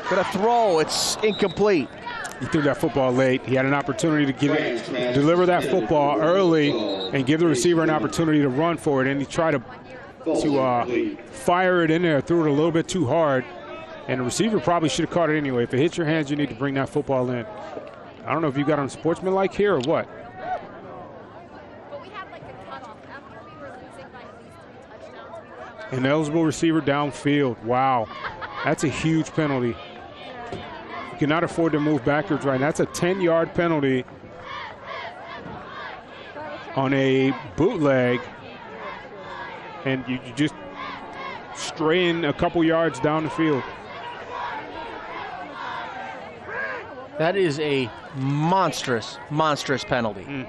Gonna throw, it's incomplete. He threw that football late. He had an opportunity to deliver that football early and give the receiver an opportunity to run for it, and he tried to fire it in there, threw it a little bit too hard, and the receiver probably should have caught it anyway. If it hits your hands, you need to bring that football in. I don't know if you got on sportsmanlike here or what. An eligible receiver downfield. Wow. That's a huge penalty. You cannot afford to move backwards right now. That's a 10-yard penalty on a bootleg. And you just straying a couple yards down the field. That is a monstrous penalty.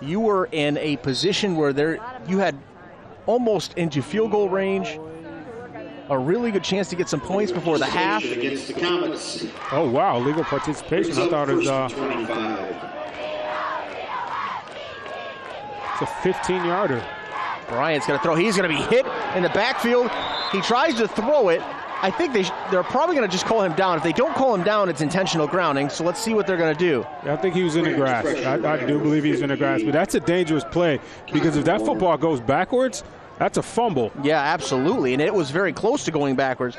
You were in a position where you had almost into field goal range, a really good chance to get some points before the half. Against the Comets. Oh, wow, legal participation. I thought it was it's a 15-yarder. Bryant's going to throw. He's going to be hit in the backfield. He tries to throw it, I think they're probably going to just call him down. If they don't call him down, it's intentional grounding. So let's see what they're going to do. I think he was in the grass. I do believe he's in the grass. But that's a dangerous play because if that football goes backwards, that's a fumble. Yeah, absolutely. And it was very close to going backwards.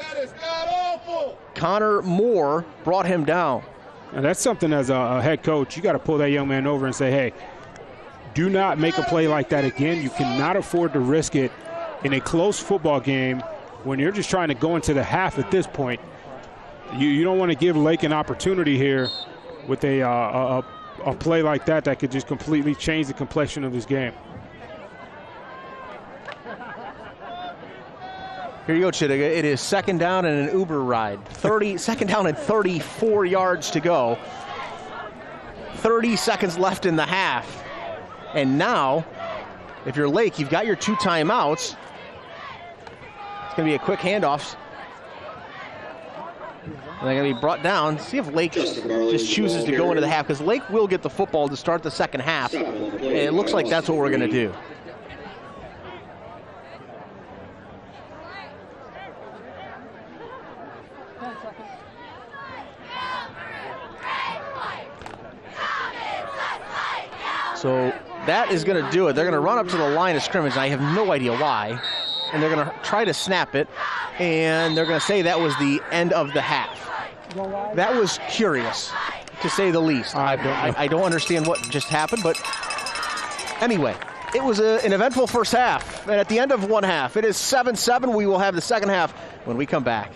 Connor Moore brought him down. And that's something as a head coach, you got to pull that young man over and say, hey, do not make a play like that again. You cannot afford to risk it in a close football game when you're just trying to go into the half at this point. You don't want to give Lake an opportunity here with a play like that could just completely change the complexion of this game. Here you go, Chittiga. It is second down and an Uber ride. Second down and 34 yards to go. 30 seconds left in the half. And now, if you're Lake, you've got your 2 timeouts. It's going to be a quick handoff. And they're going to be brought down. See if Lake just chooses to go into the half, because Lake will get the football to start the second half. And it looks like that's what we're going to do. So that is going to do it. They're going to run up to the line of scrimmage, and I have no idea why. And they're going to try to snap it, and they're going to say that was the end of the half. That was curious, to say the least. I don't understand what just happened, but anyway, it was an eventful first half. And at the end of one half, it is 7-7. We will have the second half when we come back.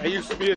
It used to be a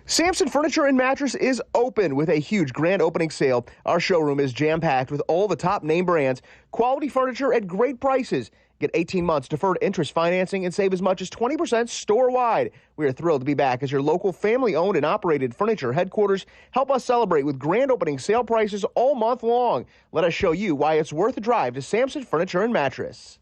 Sampson Furniture and Mattress is open with a huge grand opening sale. Our showroom is jam-packed with all the top name brands, quality furniture at great prices. Get 18 months deferred interest financing and save as much as 20% store-wide. We are thrilled to be back as your local family-owned and operated furniture headquarters. Help us celebrate with grand opening sale prices all month long. Let us show you why it's worth a drive to Sampson Furniture and Mattress.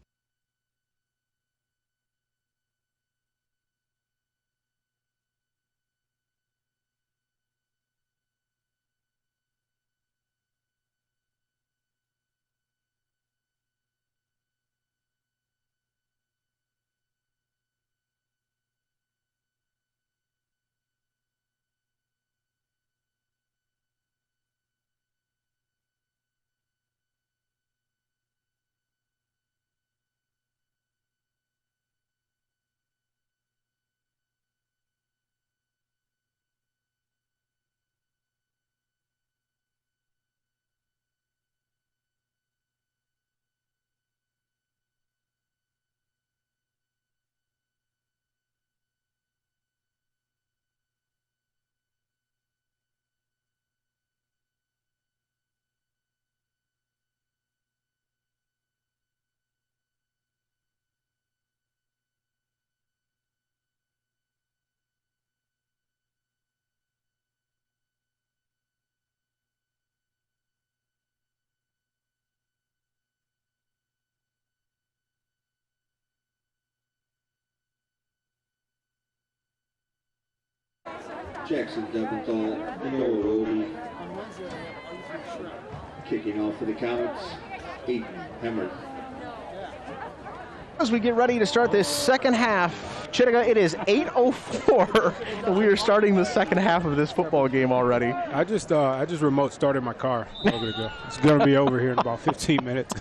Jackson Deventhal, Noah Roby. Kicking off for the Comets, Aiden Hemmer. As we get ready to start this second half, Chittiga, it is 8:04, and we are starting the second half of this football game already. I just remote started my car over to go. It's going to be over here in about 15 minutes.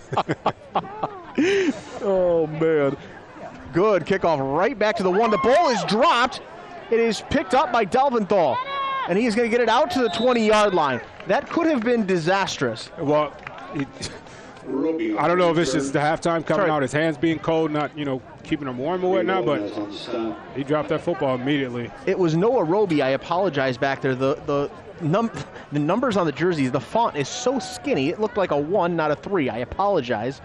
Oh, man. Good kickoff right back to the one. The ball is dropped. It is picked up by Delventhal, and he is going to get it out to the 20-yard line. That could have been disastrous. Well, I don't know if it's just the halftime coming out, his hands being cold, not, keeping him warm or whatnot, but he dropped that football immediately. It was Noah Roby. I apologize back there. The numbers on the jerseys, the font is so skinny, it looked like a 1, not a 3. I apologize.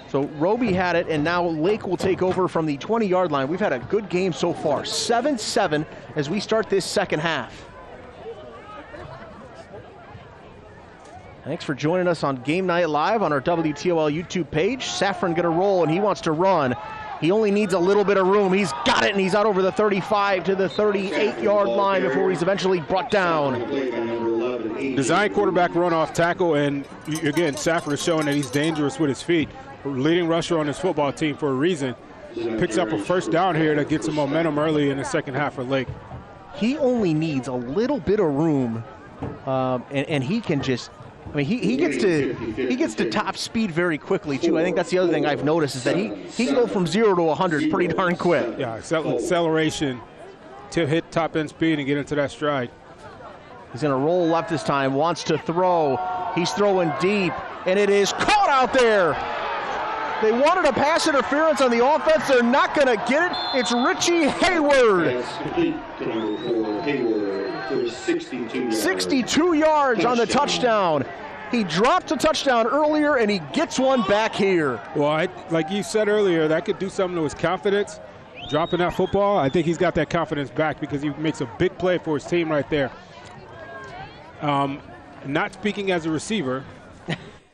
So Roby had it, and now Lake will take over from the 20-yard line. We've had a good game so far, 7-7 as we start this second half. Thanks for joining us on Game Night Live on our WTOL YouTube page. Safran going to roll, and he wants to run. He only needs a little bit of room. He's got it, and he's out over the 35 to the 38-yard line before he's eventually brought down. Design quarterback run off tackle, and again, Safran is showing that he's dangerous with his feet. Leading rusher on his football team for a reason. Picks up a first down here that gets some momentum early in the second half for Lake. he only needs a little bit of room, and he can just. I mean, he gets to top speed very quickly too. I think that's the other thing I've noticed is that he can go from 0 to 100 pretty darn quick. Yeah, acceleration to hit top end speed and get into that stride. He's going to roll left this time. Wants to throw. He's throwing deep, and it is caught out there. They wanted a pass interference on the offense. They're not going to get it. It's Richie Hayward. Pass complete to number 4, Hayward, for 62 yards. 62 yards on the touchdown. He dropped a touchdown earlier, and he gets one back here. Well, like you said earlier, that could do something to his confidence. Dropping that football, I think he's got that confidence back because he makes a big play for his team right there. Not speaking as a receiver,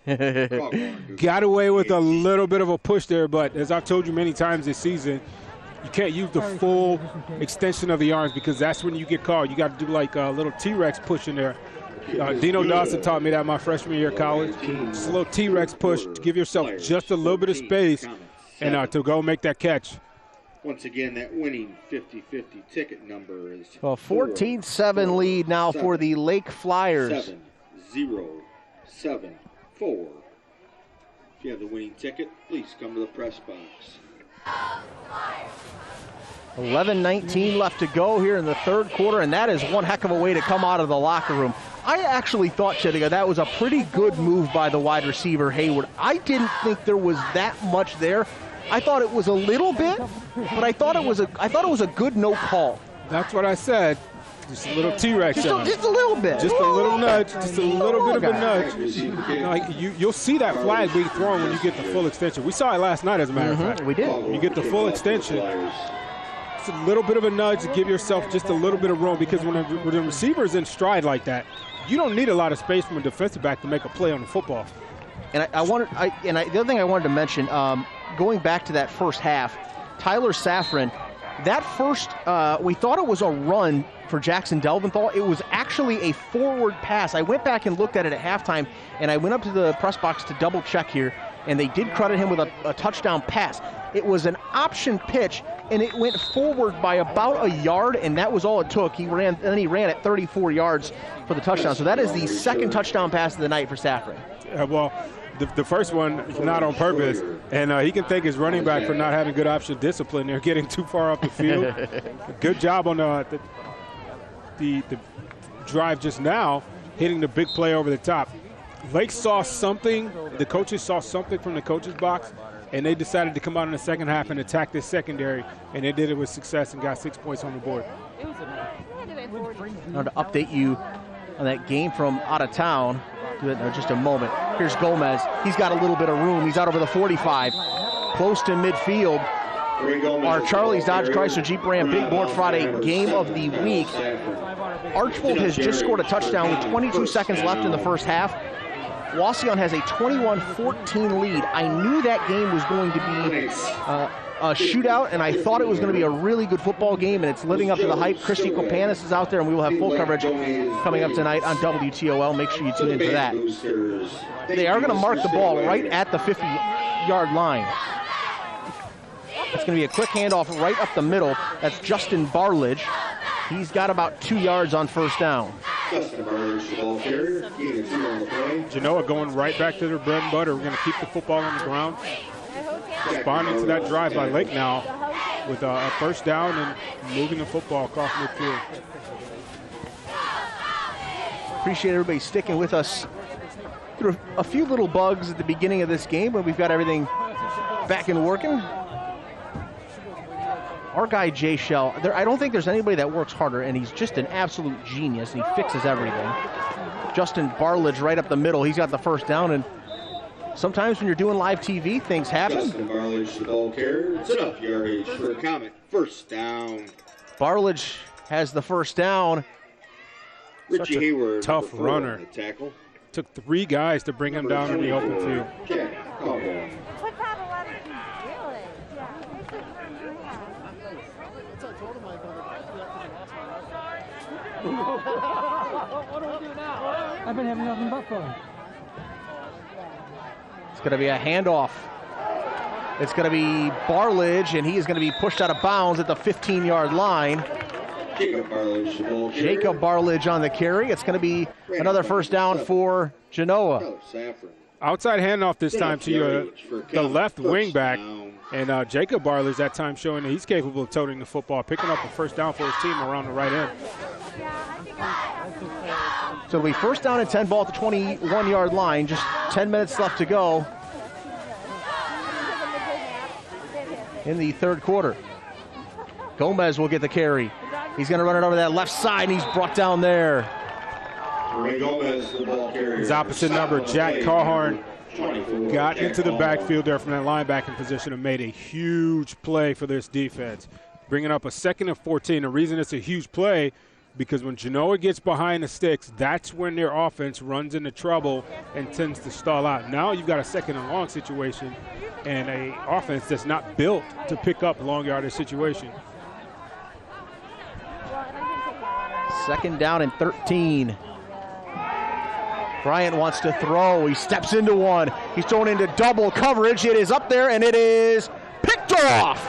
got away with a little bit of a push there, but as I've told you many times this season, you can't use the full extension of the arms because that's when you get called. You got to do like a little T-Rex push in there. Dino Dawson taught me that my freshman year of college. Just a little T-Rex push to give yourself just a little bit of space and to go make that catch. Once again, that winning 50-50 ticket number is a 14-7 lead now for the Lake Flyers. 7074. If you have the winning ticket, please come to the press box. 11:19 left to go here in the third quarter, and that is one heck of a way to come out of the locker room. I actually thought, Chediga, that was a pretty good move by the wide receiver, Hayward. I didn't think there was that much there. I thought it was a little bit, but I thought it was a good no call. That's what I said. Just a little T-Rex. Just a little bit. Just a little nudge. Just a little bit of a nudge. You'll see that flag being thrown when you get the full extension. We saw it last night, as a matter of fact. We did. When you get the full extension, it's a little bit of a nudge to give yourself just a little bit of room because when a receiver is in stride like that, you don't need a lot of space from a defensive back to make a play on the football. And the other thing I wanted to mention, going back to that first half, Tyler Safran, that first, we thought it was a run for Jackson Delventhal. It was actually a forward pass. I went back and looked at it at halftime, and I went up to the press box to double check here, and they did credit him with a touchdown pass. It was an option pitch, and it went forward by about a yard, and that was all it took. He ran at 34 yards for the touchdown. So that is the second touchdown pass of the night for Safran. Well, the first one is not on purpose, and he can thank his running back for not having good option discipline. They're getting too far off the field. Good job on the drive just now, hitting the big play over the top. Lake saw something, the coaches saw something from the coaches box, and they decided to come out in the second half and attack this secondary, and they did it with success and got 6 points on the board. Now to update you on that game from out of town, do it in just a moment. Here's Gomez. He's got a little bit of room. He's out over the 45, close to midfield. Our Charlie's Dodge Chrysler Jeep Ram Big Board Friday game of the week. Archbold has just scored a touchdown with 22 seconds left in the first half. Wauseon has a 21-14 lead. I knew that game was going to be a shootout, and I thought it was going to be a really good football game, and it's living up to the hype. Christy Kopanis is out there, and we will have full coverage coming up tonight on WTOL. Make sure you tune in for that. They are going to mark the ball right at the 50-yard line. It's going to be a quick handoff right up the middle. That's Justin Barledge. He's got about 2 yards on first down. Genoa going right back to their bread and butter. We're going to keep the football on the ground. Responding to that drive by Lake now with a first down and moving the football across midfield. Appreciate everybody sticking with us through a few little bugs at the beginning of this game, but we've got everything back and working. Our guy, Jay Shell, I don't think there's anybody that works harder, and he's just an absolute genius, and he fixes everything. Justin Barledge right up the middle. He's got the first down, and sometimes when you're doing live TV, things happen. Justin Barledge, the ball carrier. It's enough yardage for a Comet. First down. Barledge has the first down. Richie Hayward, tough runner. Tackle. Took 3 guys to bring him down in the open field. Okay, call ball. I've been having nothing but fun. It's going to be a handoff. It's going to be Barledge, and he is going to be pushed out of bounds at the 15-yard line. Jacob Barledge, the ball carrier. Jacob Barledge on the carry. It's going to be another first down for Genoa. Saffron. Outside handoff this time to the left wing back. And Jacob Barledge that time showing that he's capable of toting the football, picking up a first down for his team around the right end. So it'll be first down and 10, ball at the 21-yard line. Just 10 minutes left to go in the third quarter. Gomez will get the carry. He's going to run it over that left side, and he's brought down there. Ray Gomez, the ball carrier. His opposite number, Jack Carhorn, got into the backfield there from that linebacking position and made a huge play for this defense, bringing up a 2nd and 14. The reason it's a huge play, because when Genoa gets behind the sticks, that's when their offense runs into trouble and tends to stall out. Now you've got a 2nd and long situation and an offense that's not built to pick up long yardage situation. 2nd down and 13. Bryant wants to throw. He steps into one. He's thrown into double coverage. It is up there, and it is picked off.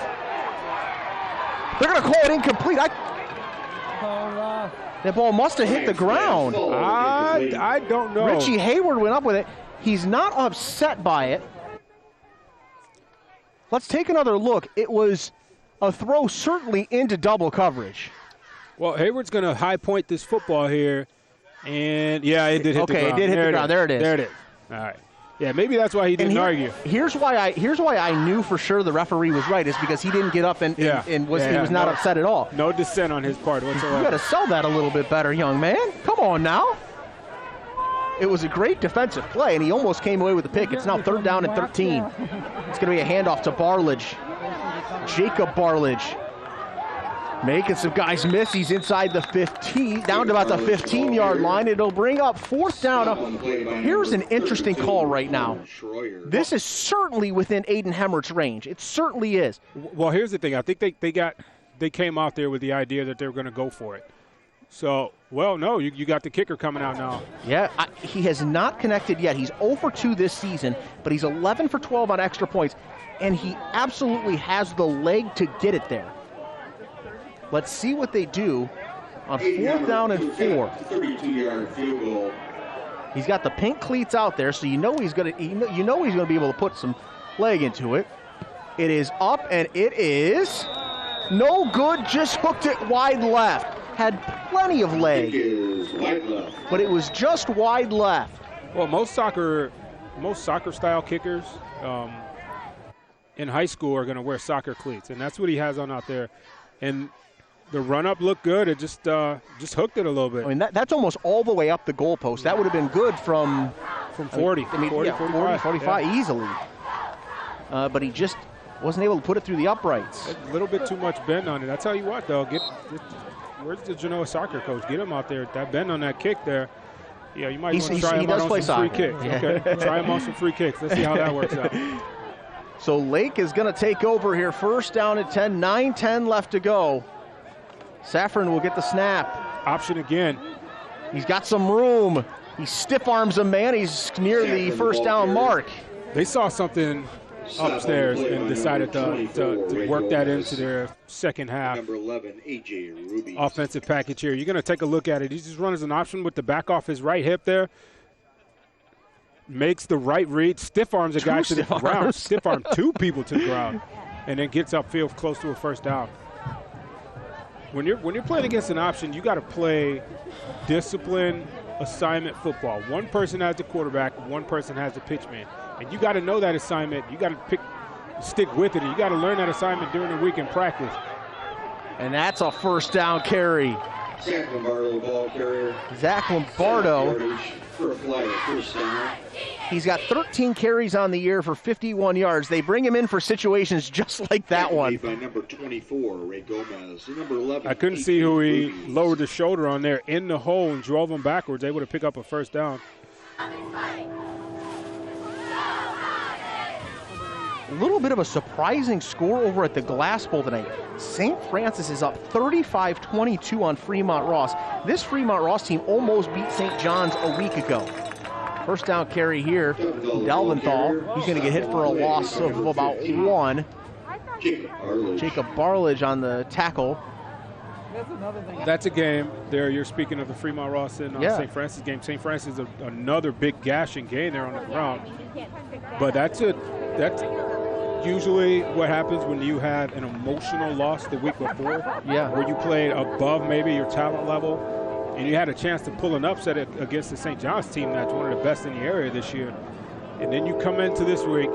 They're going to call it incomplete. That ball must have hit the ground. I don't know. Richie Hayward went up with it. He's not upset by it. Let's take another look. It was a throw certainly into double coverage. Well, Hayward's going to high point this football here. And, yeah, it did hit the ground. Okay, it did hit the ground. There it is. There it is. All right. Yeah, maybe that's why he didn't argue. Here's why I knew for sure the referee was right, is because he didn't get up and was not upset at all. No dissent on his part whatsoever. You got to sell that a little bit better, young man. Come on now. It was a great defensive play, and he almost came away with the pick. It's now 3rd down and 13. It's going to be a handoff to Barledge. Jacob Barledge. Making some guys miss. He's inside the 15, down to about the 15-yard line. It'll bring up 4th down. Here's an interesting call right now. This is certainly within Aiden Hemmert's range. It certainly is. Well, here's the thing. I think they came out there with the idea that they were going to go for it. So, well, no, you got the kicker coming out now. Yeah, he has not connected yet. He's 0 for 2 this season, but he's 11 for 12 on extra points, and he absolutely has the leg to get it there. Let's see what they do on 4th down and 4. 32-yard field goal. He's got the pink cleats out there, so you know he's going to be able to put some leg into it. It is up, and it is no good. Just hooked it wide left. Had plenty of leg, but it was just wide left. Well, most soccer style kickers in high school are going to wear soccer cleats, and that's what he has on out there. And the run-up looked good. It just hooked it a little bit. I mean, that's almost all the way up the goalpost. That would have been good from 40. 40, 45 easily. But he just wasn't able to put it through the uprights. A little bit too much bend on it. I tell you what, though, where's the Genoa soccer coach? Get him out there. That bend on that kick there. Yeah, you might want to try him out on some free kicks. Okay, try him on some free kicks. Let's see how that works out. So Lake is going to take over here. 1st down at 10, 9-10 left to go. Saffron will get the snap. Option again. He's got some room. He stiff arms a man. He's near the 1st down mark. They saw something upstairs and decided to work that into their second half. Number 11, A.J. Ruby. Offensive package here. You're going to take a look at it. He just runs an option with the back off his right hip there. Makes the right read, stiff arms a guy to the ground, stiff arm 2 people to the ground, and then gets upfield close to a 1st down. When you're playing against an option, you got to play discipline assignment football. One person has the quarterback, one person has the pitchman, and you got to know that assignment. You got to stick with it, and you got to learn that assignment during the week in practice. And that's a 1st down carry. Zach Lombardo, ball carrier. Zach Lombardo. For a flag, 1st down. He's got 13 carries on the year for 51 yards. They bring him in for situations just like that one. By number 24, Ray Gomez. Number 11. I couldn't see who he lowered the shoulder on there in the hole and drove him backwards, able to pick up a 1st down. A little bit of a surprising score over at the Glass Bowl tonight. St. Francis is up 35-22 on Fremont Ross. This Fremont Ross team almost beat St. John's a week ago. 1st down carry here. Dalventhal, he's going to get hit for a loss of about 1. Jacob Barledge on the tackle. That's a game there. You're speaking of the Fremont Ross and Yeah. St. Francis game. St. Francis is another big gashing game there on the ground. But that's usually what happens when you have an emotional loss the week before. Yeah. Where you played above maybe your talent level, and you had a chance to pull an upset against the St. John's team that's one of the best in the area this year. And then you come into this week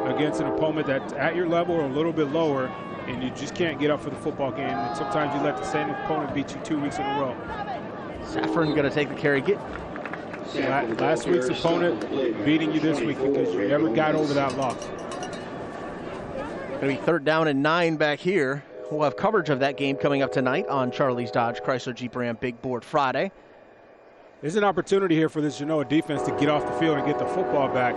against an opponent that's at your level or a little bit lower, and you just can't get up for the football game. And sometimes you let the same opponent beat you 2 weeks in a row. Saffron going to take the carry. Last week's opponent beating you this week because you never got over that loss. Going to be 3rd down and 9 back here. We'll have coverage of that game coming up tonight on Charlie's Dodge Chrysler Jeep Ram Big Board Friday. There's an opportunity here for this Genoa defense to get off the field and get the football back.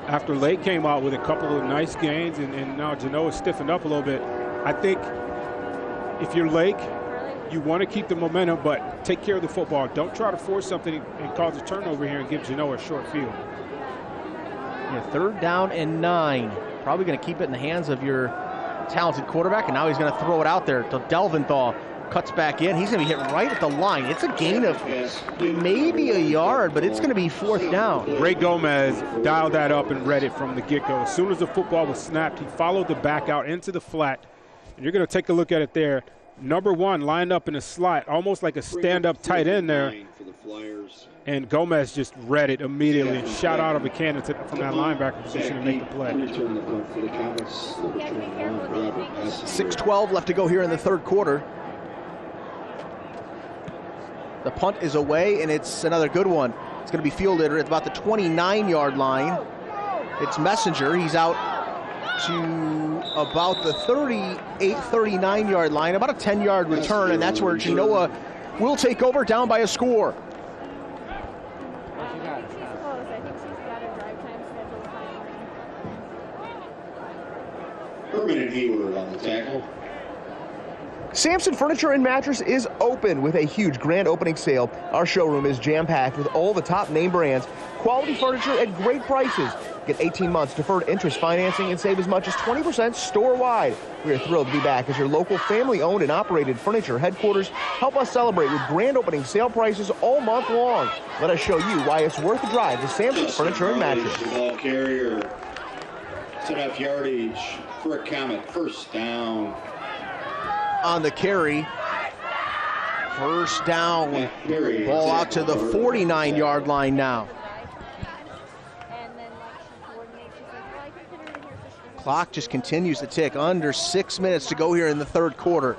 After Lake came out with a couple of nice gains and now Genoa stiffened up a little bit. I think if you're Lake, you want to keep the momentum, but take care of the football. Don't try to force something and cause a turnover here and give Genoa a short field. Yeah, 3rd down and 9. Probably going to keep it in the hands of your talented quarterback, and now he's going to throw it out there to Delventhal. Cuts back in. He's going to be hit right at the line. It's a gain of maybe a yard, but it's going to be 4th down. Ray Gomez dialed that up and read it from the get-go. As soon as the football was snapped, he followed the back out into the flat. And you're going to take a look at it there. Number 1 lined up in a slot, almost like a stand-up tight end there. And Gomez just read it immediately and shot out of a cannon from that linebacker position to make the play. 6:12 left to go here in the 3rd quarter. The punt is away, and it's another good one. It's going to be fielded at about the 29-yard line. It's Messenger. He's out to about the 38, 39-yard line, about a 10-yard return, and that's where Genoa will take over down by a score. Herman and Hayward on the tackle. Sampson Furniture and Mattress is open with a huge grand opening sale. Our showroom is jam-packed with all the top name brands, quality furniture at great prices. Get 18 months deferred interest financing and save as much as 20% store-wide. We are thrilled to be back as your local family-owned and operated furniture headquarters. Help us celebrate with grand opening sale prices all month long. Let us show you why it's worth the drive to Sampson Furniture and Mattress. The ball carrier. It's enough yardage for a Comet. 1st down. On the carry. 1st down. Ball out to the 49-yard line now. Clock just continues to tick. Under 6 minutes to go here in the 3rd quarter.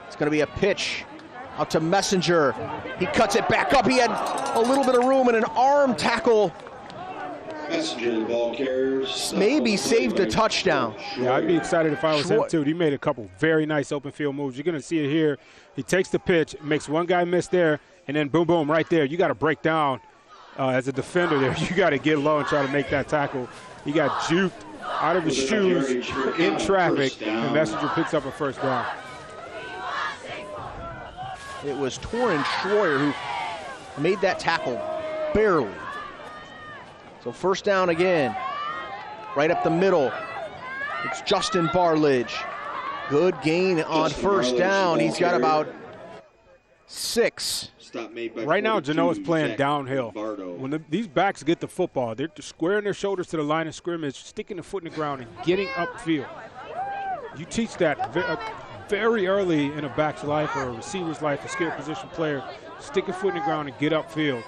It's going to be a pitch out to Messenger. He cuts it back up. He had a little bit of room and an arm tackle. Messenger, the ball carriers. Maybe saved a touchdown. Yeah, I'd be excited if I was him too. He made a couple very nice open field moves. You're going to see it here. He takes the pitch, makes one guy miss there, and then boom, boom, right there. You got to break down as a defender there. You got to get low and try to make that tackle. He got juked out of his shoes in traffic, and Messenger picks up a 1st down. It was Torrin Schroyer who made that tackle barely. So 1st down again, right up the middle. It's Justin Barledge. Good gain on 1st down. He's got about 6. Right now, Genoa's playing downhill. When these backs get the football, they're squaring their shoulders to the line of scrimmage, sticking the foot in the ground, and getting upfield. You teach that very early in a back's life or a receiver's life, a skill position player. Stick your foot in the ground and get upfield.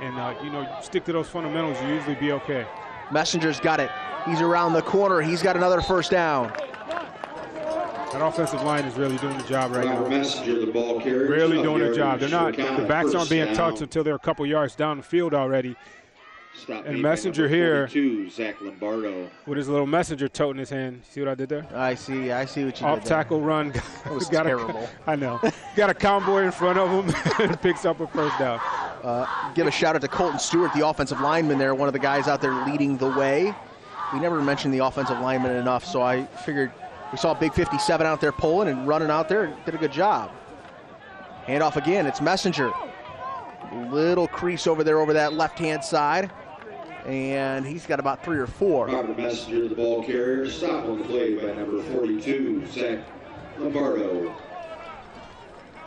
And, you stick to those fundamentals, you usually be okay. Messenger's got it. He's around the corner. He's got another 1st down. That offensive line is really doing the job right now. Messenger, the ball carrier. Really doing the job. They're not. The backs aren't being touched until they're a couple yards down the field already. And Messenger here, Zach Lombardo, with his little Messenger tote in his hand. See what I did there? I see what you did there. Off tackle run. That was terrible. I know. Got a convoy in front of him and picks up a 1st down. Give a shout out to Colton Stewart, the offensive lineman there, one of the guys out there leading the way. We never mentioned the offensive lineman enough, so I figured we saw Big 57 out there pulling and running out there and did a good job. Hand off again. It's Messenger. Little crease over there over that left-hand side. And he's got about 3 or 4. Robert Messenger, the ball carrier, stopped on the play by number 42, Zach Lombardo.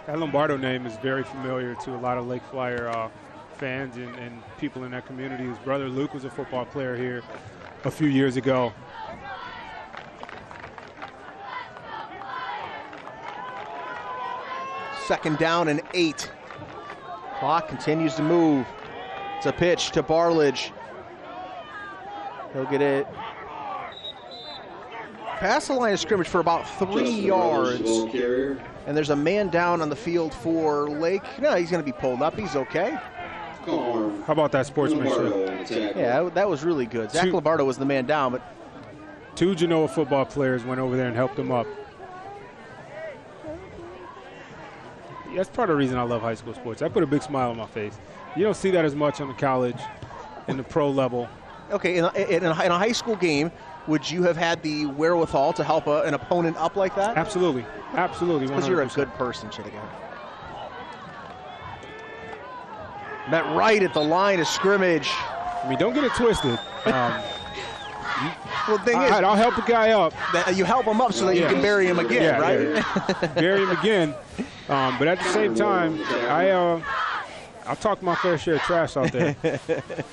That Lombardo name is very familiar to a lot of Lake Flyer fans and people in that community. His brother Luke was a football player here a few years ago. Second down and 8. Clock continues to move. It's a pitch to Barledge. He'll get it past the line of scrimmage for about 3 yards. And there's a man down on the field for Lake. No, he's going to be pulled up. He's okay. How about that sportsmanship? Yeah, that was really good. Zach Lombardo was the man down, but 2 Genoa football players went over there and helped him up. That's part of the reason I love high school sports. I put a big smile on my face. You don't see that as much on the college and the pro level. Okay, in a high school game, would you have had the wherewithal to help an opponent up like that? Absolutely. Absolutely. Because you're a good person, Chittigan. Met right at the line of scrimmage. I mean, don't get it twisted. Well, the thing is, I'll help the guy up. You help him up so that you can bury him again, right? Yeah. Bury him again. But at the same time, I'll talk my fair share of trash out there.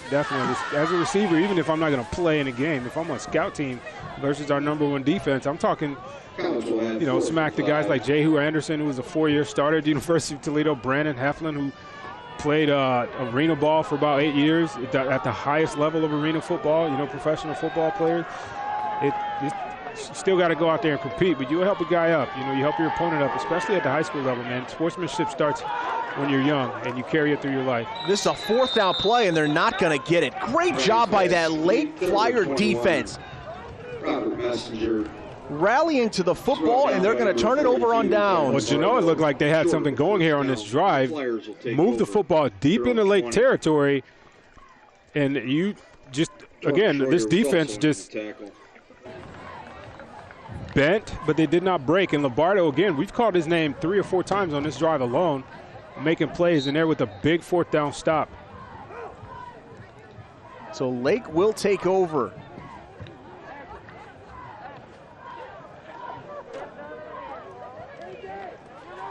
Definitely. As a receiver, even if I'm not going to play in a game, if I'm on a scout team versus our #1 defense, I'm talking, smack the guys like Jehu Anderson, who was a 4-year starter at the University of Toledo, Brandon Heflin, who played arena ball for about 8 years at the highest level of arena football, professional football players. You still got to go out there and compete, but you'll help a guy up. You help your opponent up, especially at the high school level, man. Sportsmanship starts when you're young, and you carry it through your life. This is a 4th down play, and they're not going to get it. Great job by that Lake Flyer defense. Robert Messenger. Rallying to the football, and they're going to turn it over on downs. Well, Genoa looked like they had something going here on this drive. Move the football deep into Lake territory, and you just, again, this defense just bent, but they did not break. And Lombardo, again, we've called his name 3 or 4 times on this drive alone, making plays in there with a big 4th down stop. So Lake will take over.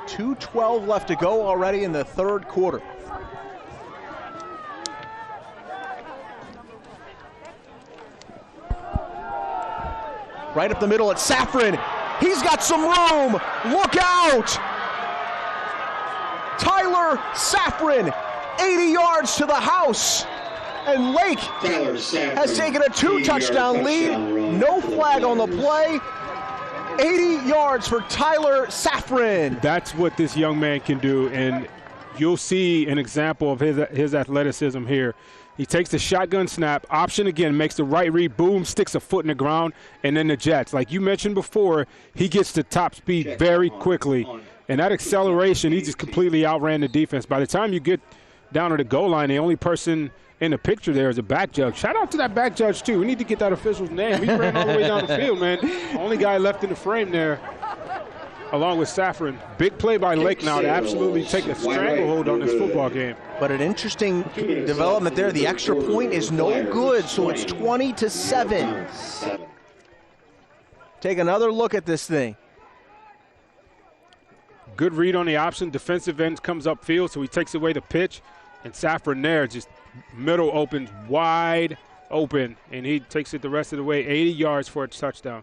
.212 left to go already in the 3rd quarter. Right up the middle at Safran. He's got some room. Look out! Tyler Safran, 80 yards to the house. And Lake has taken a 2-touchdown lead. No flag on the play. 80 yards for Tyler Safran. That's what this young man can do, and you'll see an example of his athleticism here. He takes the shotgun snap, option again, makes the right read, boom, sticks a foot in the ground, and then the jets. Like you mentioned before, he gets to top speed very quickly. And that acceleration, he just completely outran the defense. By the time you get down to the goal line, the only person in the picture there is a back judge. Shout out to that back judge, too. We need to get that official's name. He ran all the way down the field, man. Only guy left in the frame there, along with Safran. Big play by Lake now to absolutely take a stranglehold on this football game. But an interesting development there. The extra point is no good, so it's 20-7. Take another look at this thing. Good read on the option. Defensive end comes upfield, so he takes away the pitch. And Safran there just middle opens wide open, and he takes it the rest of the way, 80 yards for a touchdown.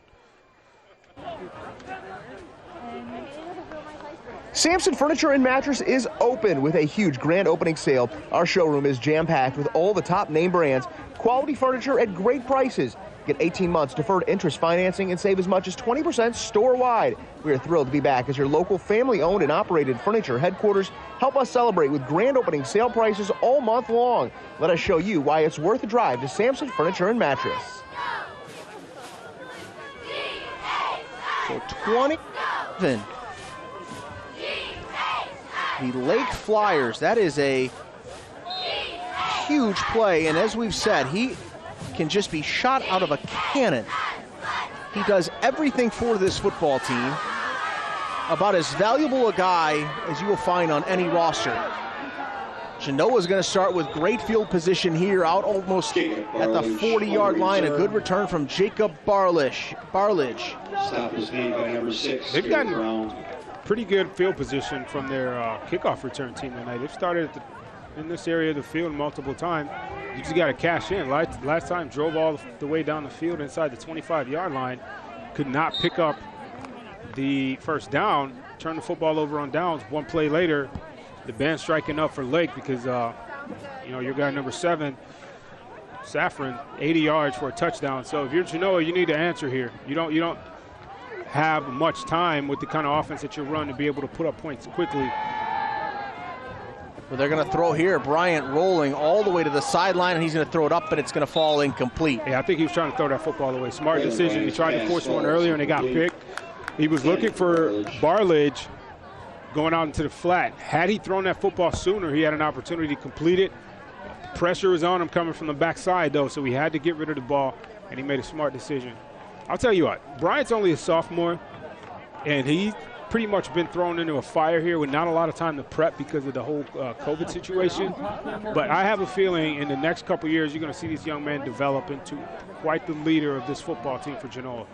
Sampson Furniture and Mattress is open with a huge grand opening sale. Our showroom is jam-packed with all the top name brands, quality furniture at great prices. Get 18 months deferred interest financing and save as much as 20% store-wide. We are thrilled to be back as your local family-owned and operated furniture headquarters. Help us celebrate with grand opening sale prices all month long. Let us show you why it's worth a drive to Sampson Furniture and Mattress. So 27. The Lake Flyers, that is a huge play, and as we've said, he can just be shot out of a cannon. He does everything for this football team. About as valuable a guy as you will find on any roster. Genoa's going to start with great field position here, out almost at the 40-yard line. A good return from Jacob Barledge. Stop is made by number 6. They've gotten pretty good field position from their kickoff return team tonight. They've started in this area of the field multiple times. You just got to cash in. Last time drove all the way down the field inside the 25-yard line. Could not pick up the first down. Turned the football over on downs. One play later, the band striking up for Lake because your guy number 7, Safran, 80 yards for a touchdown. So if you're Genoa, you need to answer here. You don't have much time with the kind of offense that you run to be able to put up points quickly. Well, they're going to throw here. Bryant rolling all the way to the sideline, and he's going to throw it up, but it's going to fall incomplete. Yeah, I think he was trying to throw that football away. Smart decision. He tried to force one earlier, and they got picked. He was looking for Barledge going out into the flat. Had he thrown that football sooner, he had an opportunity to complete it. Pressure was on him coming from the backside, though, so he had to get rid of the ball, and he made a smart decision. I'll tell you what, Bryant's only a sophomore, and he's pretty much been thrown into a fire here with not a lot of time to prep because of the whole COVID situation. But I have a feeling in the next couple of years, you're going to see this young man develop into quite the leader of this football team for Genoa.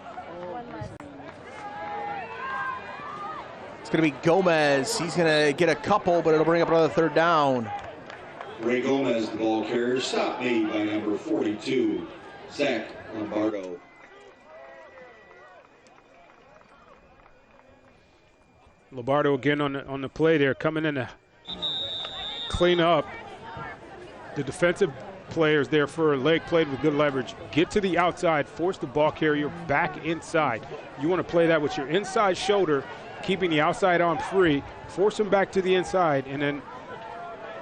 It's going to be Gomez. He's going to get a couple, but it'll bring up another third down. Ray Gomez, the ball carrier. Stop made by number 42, Zach Lombardo. Lombardo again on the play there, coming in to clean up. The defensive players there for Lake played with good leverage. Get to the outside, force the ball carrier back inside. You want to play that with your inside shoulder, keeping the outside arm free, force him back to the inside, and then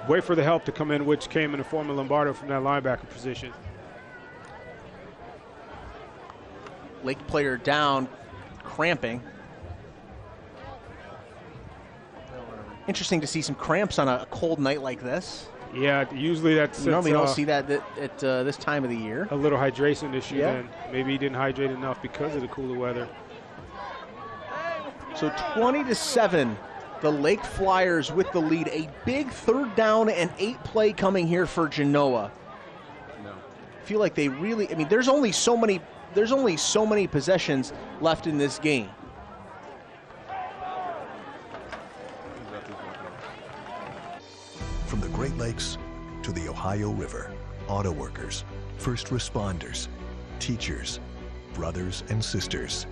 wait for the help to come in, which came in the form of Lombardo from that linebacker position. Lake player down, cramping. Interesting to see some cramps on a cold night like this. Yeah, usually that's... You normally don't see that at this time of the year. A little hydration issue Yeah. then. Maybe he didn't hydrate enough because of the cooler weather. So 20-7, the Lake Flyers with the lead. A big third down and 8 play coming here for Genoa. I feel like they really, I mean, there's only so many possessions left in this game. From the Great Lakes to the Ohio River, auto workers, first responders, teachers, brothers and sisters.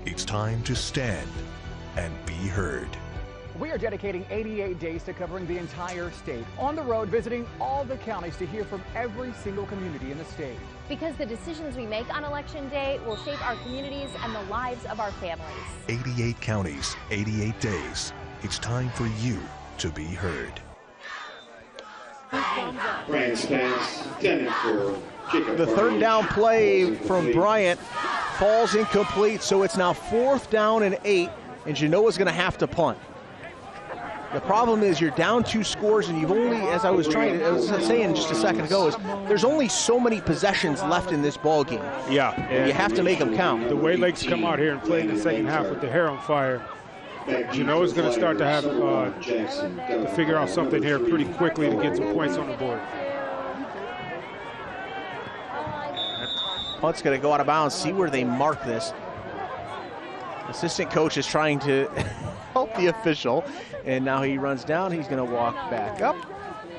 It's time to stand and be heard. We are dedicating 88 days to covering the entire state, on the road visiting all the counties to hear from every single community in the state. Because the decisions we make on Election Day will shape our communities and the lives of our families. 88 counties, 88 days. It's time for you to be heard. Bryant's pass intended for Jacob The third down play from Bryant falls incomplete, so it's now 4th down and 8, and Genoa's going to have to punt. The problem is you're down 2 scores, and you've only, as I was saying just a second ago, is there's only so many possessions left in this ball game. Yeah. You have to make them count. The way Lake's come out here and play in the second half with the hair on fire, Genoa's going to start to have to figure out something here pretty quickly to get some points on the board. Punt's going to go out of bounds. See where they mark this. Assistant coach is trying to help the official, and now he runs down. He's going to walk back up.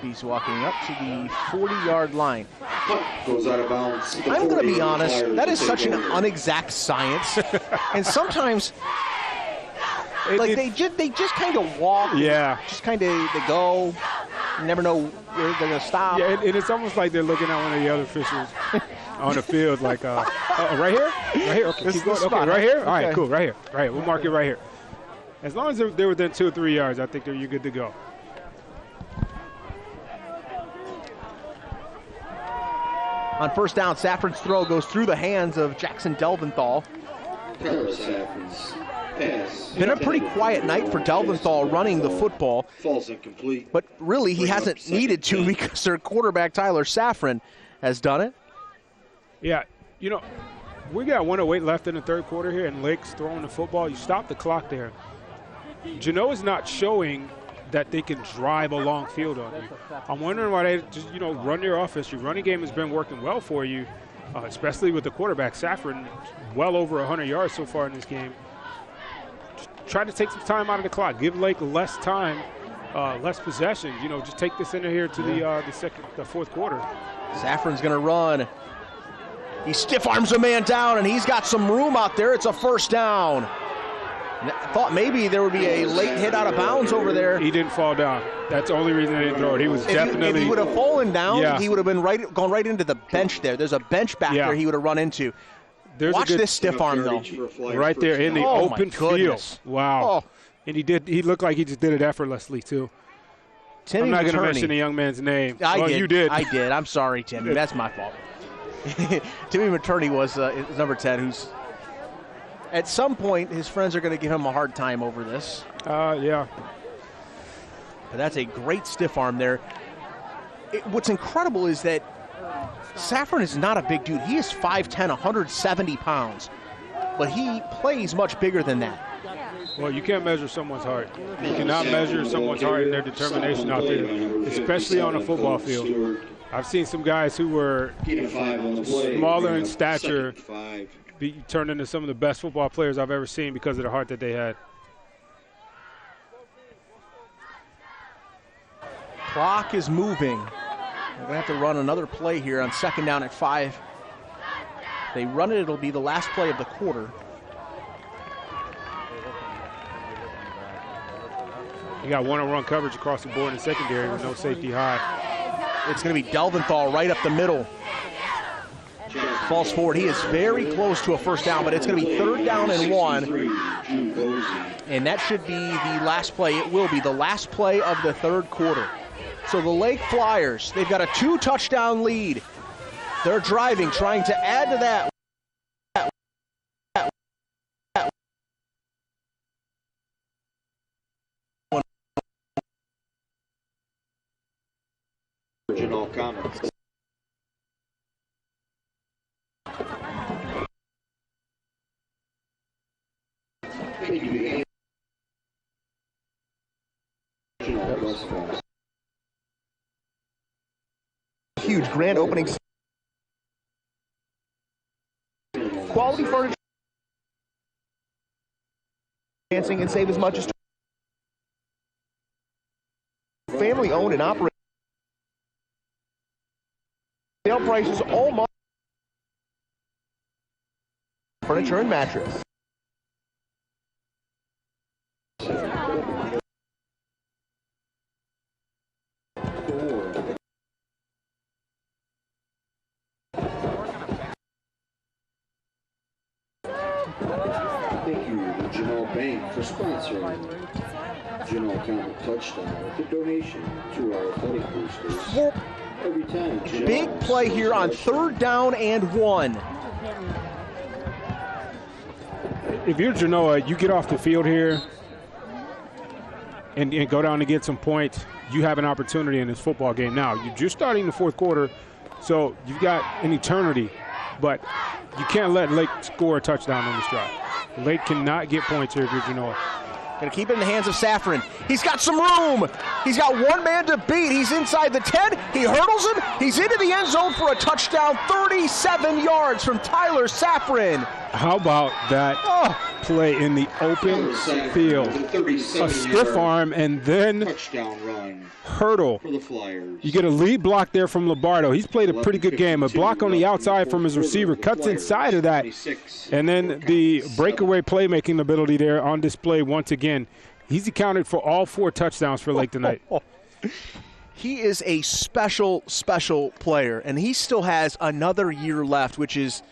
He's walking up to the 40-yard line. Goes out of bounds. I'm going to be honest, that is such an unexact science, and sometimes they just kind of walk. Yeah. Just kind of they go. You never know where they're going to stop. Yeah, and it's almost like they're looking at one of the other officials on the field, like, right here? Right here? Okay, keep going. Okay, right here? All right, cool, right here. Right, we'll mark it right here. As long as they're within 2 or 3 yards, I think you're good to go. On first down, Safran's throw goes through the hands of Jackson Delventhal. Safran's pass. Been a pretty quiet night for Delventhal running the football. Falls incomplete. But really, he hasn't needed to because their quarterback, Tyler Safran, has done it. Yeah, you know, we got 1:08 left in the third quarter here, and Lake's throwing the football. You stop the clock there. Genoa's not showing that they can drive a long field on you. I'm wondering why they just, run your offense. Your running game has been working well for you, especially with the quarterback, Safran, well over 100 yards so far in this game. Just try to take some time out of the clock. Give Lake less time, less possessions. Just take this into here to the fourth quarter. Safran's going to run. He stiff arms a man down, and he's got some room out there. It's a first down. I thought maybe there would be a late hit out of bounds over there. He didn't fall down. That's the only reason they didn't throw it. He was definitely. If he would have fallen down, yeah. he would have been gone right into the bench there. There's a bench back there he would have run into. Watch this stiff arm, though. Right there in the open field. Wow. Oh. And he looked like he just did it effortlessly, too. Timmy I'm not going to Materney. mention the young man's name. You did. I did. I'm sorry, Timmy. That's my fault. Timmy Materney was number 10, who's at some point his friends are going to give him a hard time over this. Yeah. But that's a great stiff arm there. What's incredible is that Safran is not a big dude. He is 5'10", 170 pounds. But he plays much bigger than that. Well, you can't measure someone's heart. You cannot measure someone's heart and their determination out there, especially on a football field. I've seen some guys who were smaller in stature be turned into some of the best football players I've ever seen because of the heart that they had. Clock is moving. They're going to have to run another play here on second down at 5. They run it, it'll be the last play of the quarter. You got one-on-one coverage across the board in the secondary with no safety high. It's going to be Delventhal right up the middle. Falls forward. He is very close to a first down, but it's going to be third down and 1. And that should be the last play. It will be the last play of the third quarter. So the Lake Flyers, they've got a 2-touchdown lead. They're driving, trying to add to that. Original Comets. Huge grand opening. Quality furniture. Financing and save as much as family owned and operated. Sale prices all month. Furniture and mattress. Thank you to Genoa Bank for sponsoring Genoa Comet Touchdown with a donation to our athletic boosters. Every time. Big play here on third down and 1. If you're Genoa, you get off the field here and go down to get some points, you have an opportunity in this football game. Now, you're just starting the fourth quarter, so you've got an eternity, but you can't let Lake score a touchdown on this drive. Lake cannot get points here if you're Genoa. Going to keep it in the hands of Safran. He's got some room. He's got one man to beat. He's inside the 10. He hurdles him. He's into the end zone for a touchdown. 37 yards from Tyler Safran. How about that play in the open field? A stiff arm and then touchdown run. Hurdle. For the Flyers. You get a lead block there from Lombardo. He's played a pretty good game. A block on the outside from his receiver cuts inside of that. And then the breakaway playmaking ability there on display once again. He's accounted for all 4 touchdowns for Lake tonight. He is a special, special player, and he still has another year left, which is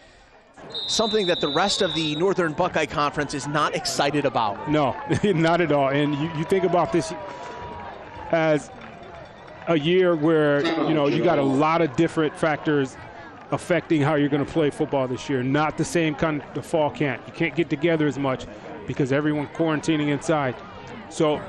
something that the rest of the Northern Buckeye Conference is not excited about. No, not at all. And you think about this as a year where, you got a lot of different factors affecting how you're going to play football this year. Not the same kind of fall camp. You can't get together as much because everyone's quarantining inside. So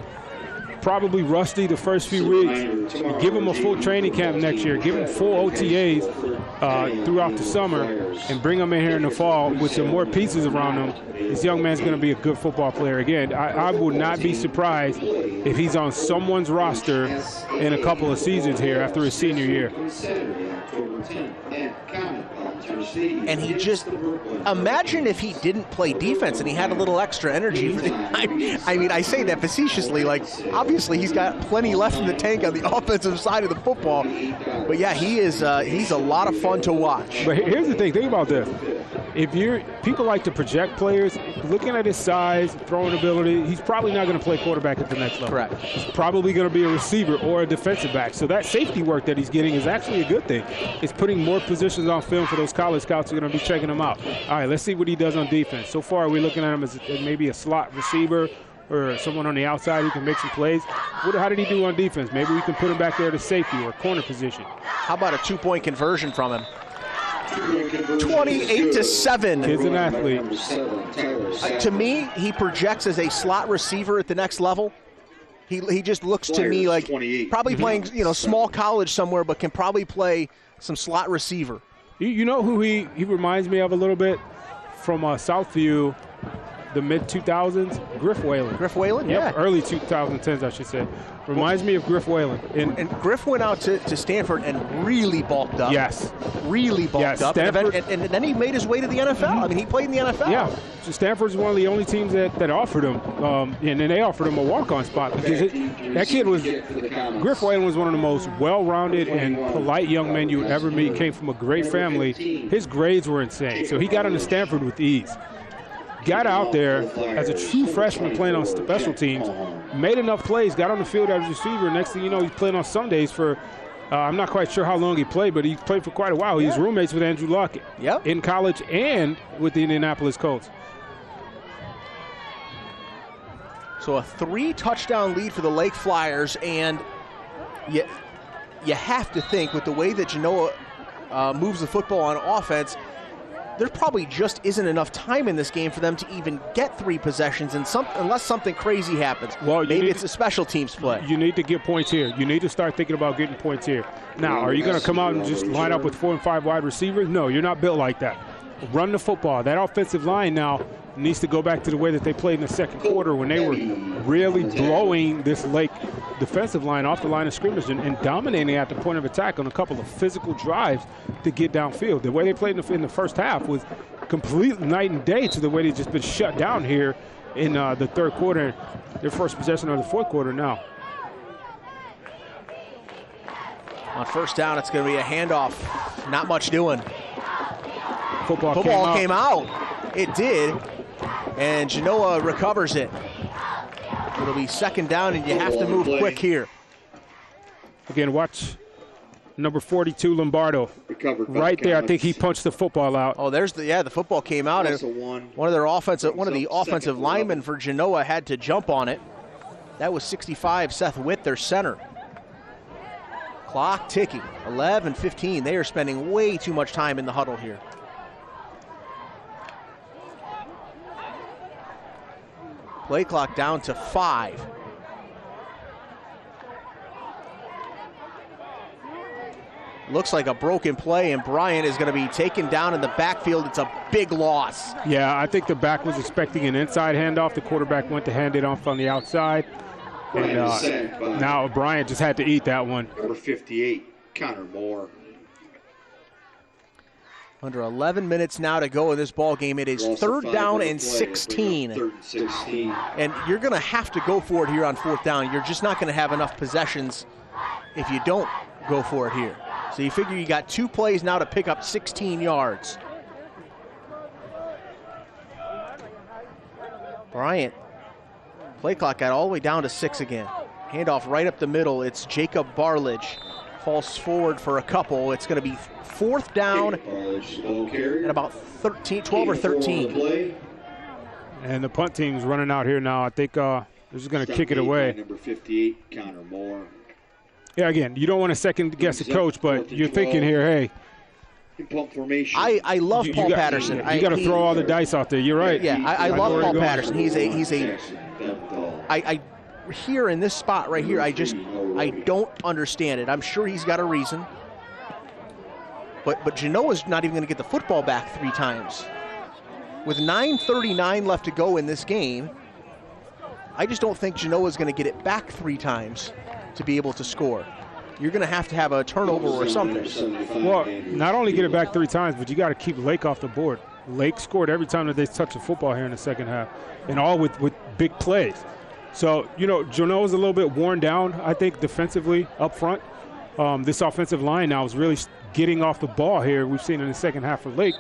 probably rusty the first few weeks. You give him a full training camp next year. Give him full OTAs throughout the summer and bring him in here in the fall with some more pieces around him. This young man's going to be a good football player again. I would not be surprised if he's on someone's roster in a couple of seasons here after his senior year. And he just, imagine if he didn't play defense and he had a little extra energy. I mean, I say that facetiously. Like, obviously he's got plenty left in the tank on the offensive side of the football. But yeah, he's a lot of fun to watch. But here's the thing about this. People like to project players, looking at his size, throwing ability, he's probably not going to play quarterback at the next level. Correct. He's probably going to be a receiver or a defensive back. So that safety work that he's getting is actually a good thing. It's putting more positions on film for those college scouts who are going to be checking him out. All right, let's see what he does on defense. So far, we're looking at him as maybe a slot receiver or someone on the outside who can make some plays. How did he do on defense? Maybe we can put him back there to safety or corner position. How about a 2-point conversion from him? 28-7. Kid's an athlete. To me, he projects as a slot receiver at the next level. He just looks to me like probably playing, small college somewhere, but can probably play some slot receiver. You know who he reminds me of a little bit from Southview, the mid-2000s? Griff Whalen. Griff Whalen, yeah. Early 2010s, I should say. Reminds me of Griff Whalen. And Griff went out to Stanford and really bulked up. Yes. Really bulked up. And then he made his way to the NFL. I mean, he played in the NFL. Yeah. So Stanford's one of the only teams that offered him. And then they offered him a walk-on spot because Griff Whalen was one of the most well-rounded and polite young men you would ever meet. Came from a great family. His grades were insane. So he got into Stanford with ease. Got out there as a true freshman playing on special teams, made enough plays, got on the field as a receiver. Next thing you know, he's playing on Sundays for, I'm not quite sure how long he played, but he played for quite a while. He was roommates with Andrew Luck in college and with the Indianapolis Colts. So a 3-touchdown lead for the Lake Flyers, and you have to think with the way that Genoa moves the football on offense, there probably just isn't enough time in this game for them to even get 3 possessions, unless something crazy happens. Well, maybe it's a special teams play. You need to get points here. You need to start thinking about getting points here. Now, are you going to come out and just line up with 4 and 5 wide receivers? No, you're not built like that. Run the football. That offensive line now needs to go back to the way that they played in the second quarter when they were really blowing this Lake defensive line off the line of scrimmage and dominating at the point of attack on a couple of physical drives to get downfield. The way they played in the first half was complete night and day to the way they've just been shut down here in the third quarter. Their first possession of the fourth quarter now. On first down, it's going to be a handoff. Not much doing. Football came out. It did. And Genoa recovers it. It'll be second down, and you have to move quick here. Again, watch number 42, Lombardo. Right there, I think he punched the football out. Oh, there's the football came out, and one of the offensive linemen for Genoa had to jump on it. That was 65, Seth Witt, their center. Clock ticking, 11:15. They are spending way too much time in the huddle here. Play clock down to 5. Looks like a broken play, and Bryant is going to be taken down in the backfield. It's a big loss. Yeah, I think the back was expecting an inside handoff. The quarterback went to hand it off on the outside. And now Bryant just had to eat that one. Number 58, Connor Moore. Under 11 minutes now to go in this ball game. It is third down and 16. And you're going to have to go for it here on fourth down. You're just not going to have enough possessions if you don't go for it here. So you figure you got 2 plays now to pick up 16 yards. Bryant, play clock got all the way down to 6 again. Handoff right up the middle. It's Jacob Barledge. Falls forward for a couple. It's going to be fourth down at about 12 or 13. And the punt team's running out here now. I think they're just going to kick it away. Number 58, Connor Moore. Yeah, again, you don't want to second guess the coach, but you're thinking here, hey. Pump formation. I love Paul Patterson. You got to throw all the dice out there. You're right. Yeah, I love Paul Patterson. here in this spot right here, I don't understand it. I'm sure he's got a reason. But Genoa's not even going to get the football back 3 times. With 9:39 left to go in this game, I just don't think Genoa's going to get it back 3 times to be able to score. You're going to have a turnover or something. Well, not only get it back 3 times, but you got to keep Lake off the board. Lake scored every time that they touched the football here in the second half, and all with big plays. So, Genoa's a little bit worn down, I think, defensively up front. This offensive line now is really getting off the ball here. We've seen in the second half for Lake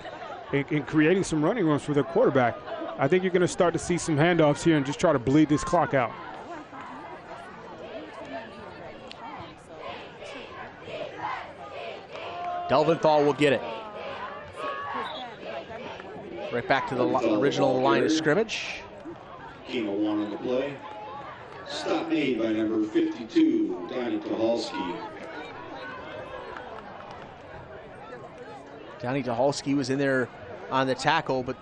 and creating some running rooms for their quarterback. I think you're going to start to see some handoffs here and just try to bleed this clock out. Delventhal will get it. Right back to the original line of scrimmage. Gain of 1 on the play. Stop made by number 52, Donnie Tucholsky. Donnie Tucholsky was in there on the tackle, but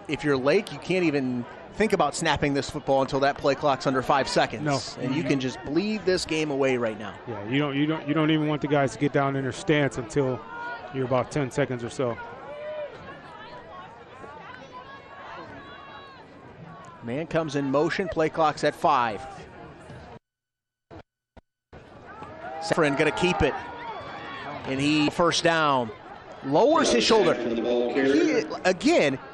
if you're Lake, you can't even think about snapping this football until that play clock's under 5 seconds. No. And you can just bleed this game away right now. Yeah, you don't even want the guys to get down in their stance until you're about 10 seconds or so. Man comes in motion, play clock's at 5. Safran gonna keep it. And he first down. Lowers his shoulder.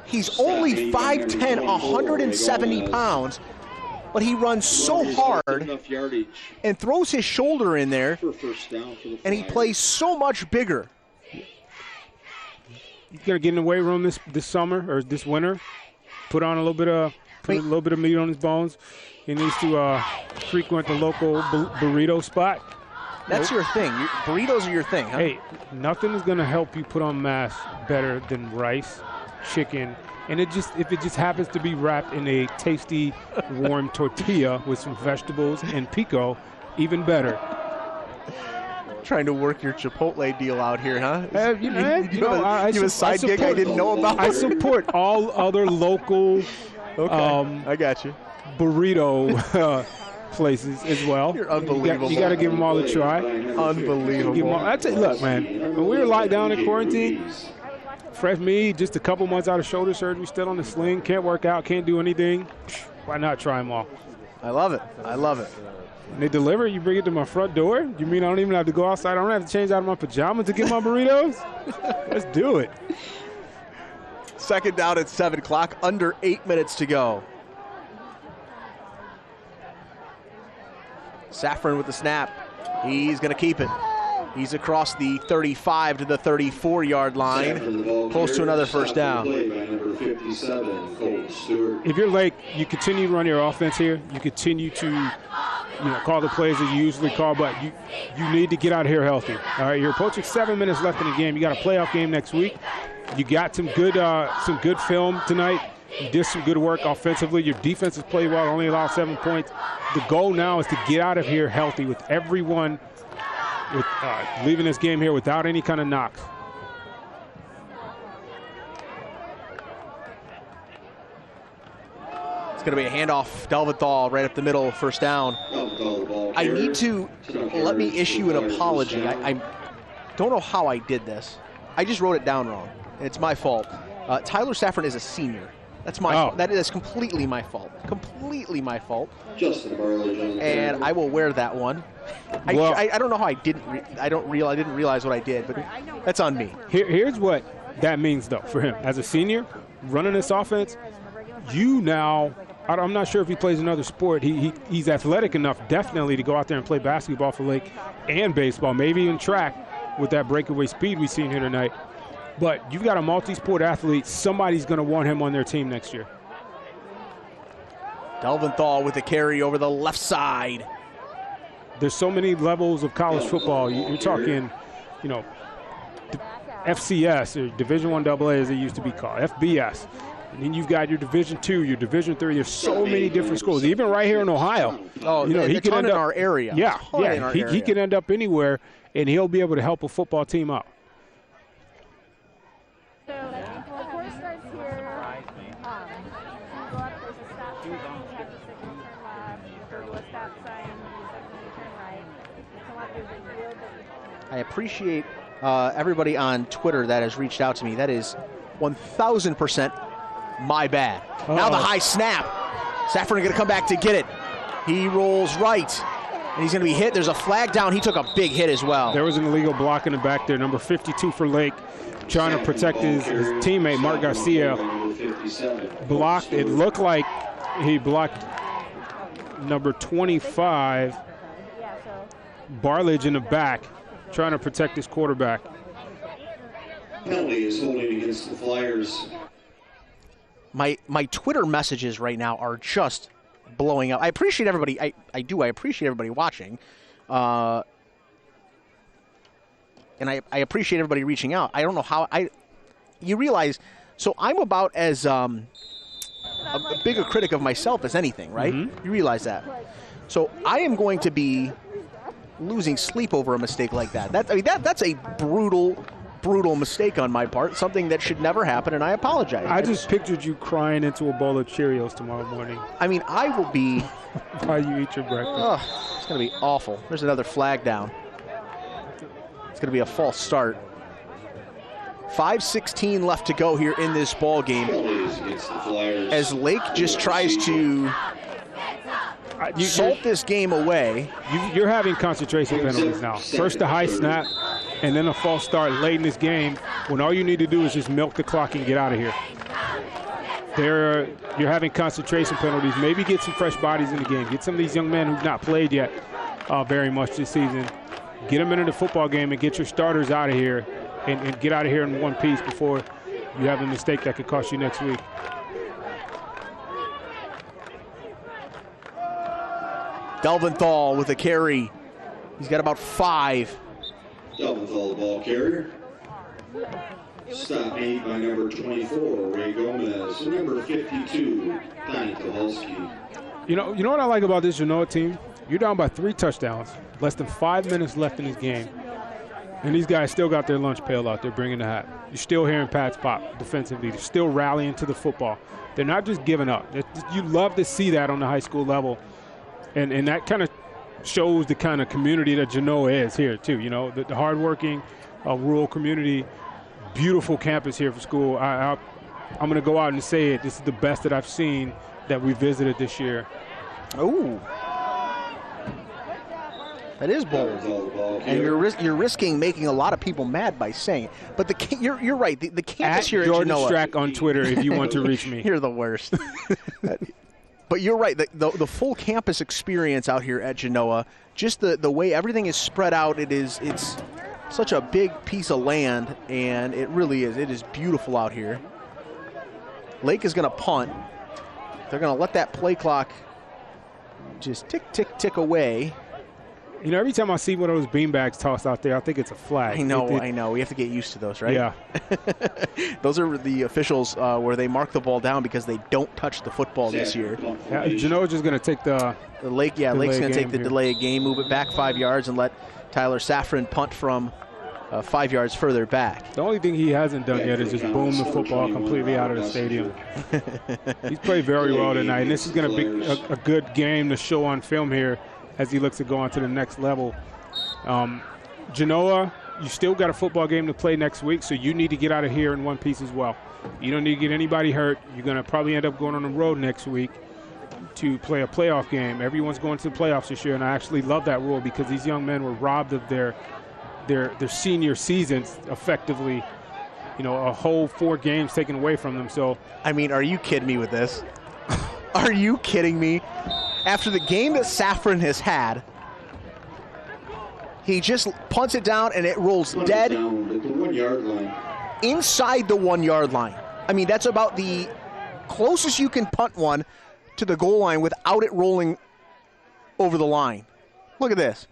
He's only 5'10", 170 pounds, but he runs so hard and throws his shoulder in there, and he plays so much bigger. You got to get in the weight room this summer or this winter. Put on a little bit of meat on his bones. He needs to frequent the local burrito spot. That's your thing. Burritos are your thing, huh? Hey, nothing is going to help you put on mass better than rice, chicken, and if it just happens to be wrapped in a tasty, warm tortilla with some vegetables and pico, even better. Trying to work your Chipotle deal out here, huh? You have a side gig I didn't know about? I support all other local I got you. Burrito places as well. You're unbelievable. You got to give them all a try. Unbelievable. Look, man, when we were locked down in quarantine, fresh me, just a couple months out of shoulder surgery, still on the sling, can't work out, can't do anything. Why not try them all? I love it. I love it. And they deliver, you bring it to my front door? You mean I don't even have to go outside? I don't have to change out of my pajamas to get my burritos? Let's do it. Second down at 7 o'clock, under 8 minutes to go. Safran with the snap. He's going to keep it. He's across the 35 to the 34-yard line, close to another first down. If you're Lake, you continue to run your offense here. You continue to call the plays that you usually call, but you need to get out of here healthy. All right, you're approaching 7 minutes left in the game. You got a playoff game next week. You got some good film tonight. You did some good work offensively. Your defense has played well, only allowed 7 points. The goal now is to get out of here healthy with everyone leaving this game here without any kind of knocks. It's going to be a handoff. Delventhal right up the middle, first down. I need to let me issue an apology. I don't know how I did this. I just wrote it down wrong. It's my fault. Tyler Safran is a senior. That's my fault. That is completely my fault. Completely my fault. And I will wear that one. I don't know how I didn't. I didn't realize what I did, but that's on me. Here's what that means, though, for him as a senior running this offense. You now, I'm not sure if he plays another sport. He's athletic enough, definitely, to go out there and play basketball for Lake and baseball, maybe even track with that breakaway speed we've seen here tonight. But you've got a multi-sport athlete. Somebody's going to want him on their team next year. Delventhal with a carry over the left side. There's so many levels of college football. You're talking, FCS or Division I AA as it used to be called, FBS. And then you've got your Division II, your Division III. There's so many different schools, even right here in Ohio. Oh, he could end up in our area. Yeah. He could end up anywhere, and he'll be able to help a football team out. He has a signal turn left. Go to a stop sign. Use that when you turn right. You come up, there's a yield that you I appreciate everybody on Twitter that has reached out to me. That is 1,000% my bad. Now the high snap. Saffron going to come back to get it. He rolls right, and he's going to be hit. There's a flag down. He took a big hit as well. There was an illegal block in the back there. Number 52 for Lake, trying to protect his teammate, Mark Garcia. Blocked. It looked like he blocked number 25, Barledge, in the back, trying to protect his quarterback. Penalty is holding against the Flyers. My Twitter messages right now are just blowing up. I appreciate everybody. I appreciate everybody watching. And I appreciate everybody reaching out. I don't know how you realize, so I'm about as a big a critic of myself as anything, right? Mm-hmm. You realize that. So I am going to be losing sleep over a mistake like that. That's a brutal mistake on my part, something that should never happen, and I apologize. I just pictured you crying into a bowl of Cheerios tomorrow morning. I mean, I will be while you eat your breakfast. It's going to be awful. There's another flag down. It's going to be a false start. 5:16 left to go here in this ball game. As Lake just tries to salt this game away. You're having concentration penalties now. First a high snap, and then a false start late in this game, when all you need to do is just milk the clock and get out of here. You're having concentration penalties. Maybe get some fresh bodies in the game. Get some of these young men who've not played yet very much this season. Get them into the football game and get your starters out of here and get out of here in one piece before you have a mistake that could cost you next week. Delventhal with a carry. He's got about 5. Delventhal, the ball carrier. Stop made by number 24, Ray Gomez. Number 52, Donnie Kowalski. You know what I like about this Genoa team? You're down by 3 touchdowns, less than 5 minutes left in this game, and these guys still got their lunch pail out there bringing the hat. You're still hearing Pats pop defensively. They're still rallying to the football. They're not just giving up. You love to see that on the high school level, and that kind of shows the kind of community that Genoa is here too. You know, the hardworking rural community, beautiful campus here for school. I'm going to go out and say it. This is the best that I've seen that we visited this year. Oh, that is bold, and you're risking making a lot of people mad by saying it. But you're right. The campus here at Jordan Genoa. Strack on Twitter if you want to reach me. You're the worst. But you're right. The full campus experience out here at Genoa, just the way everything is spread out. It's such a big piece of land, and it really is. It is beautiful out here. Lake is going to punt. They're going to let that play clock just tick, tick, tick away. You know, every time I see one of those beanbags tossed out there, I think it's a flag. I know. We have to get used to those, right? Yeah. Those are the officials where they mark the ball down because they don't touch the football this year. Yeah, Genoa's just going to take the Lake. Yeah, Lake's going to take the delay of game, move it back 5 yards, and let Tyler Saffron punt from 5 yards further back. The only thing he hasn't done yet is just boom the football completely out of the stadium. He's played very well tonight, and this is going to be a good game to show on film here as he looks to go on to the next level. Genoa, you still got a football game to play next week, so you need to get out of here in one piece as well. You don't need to get anybody hurt. You're going to probably end up going on the road next week to play a playoff game. Everyone's going to the playoffs this year, and I actually love that rule because these young men were robbed of their senior seasons effectively. You know, a whole 4 games taken away from them. So, I mean, are you kidding me with this? Are you kidding me? After the game that Saffron has had, he just punts it down and it rolls dead down at the 1 yard line. Inside the 1 yard line. I mean, that's about the closest you can punt one to the goal line without it rolling over the line. Look at this.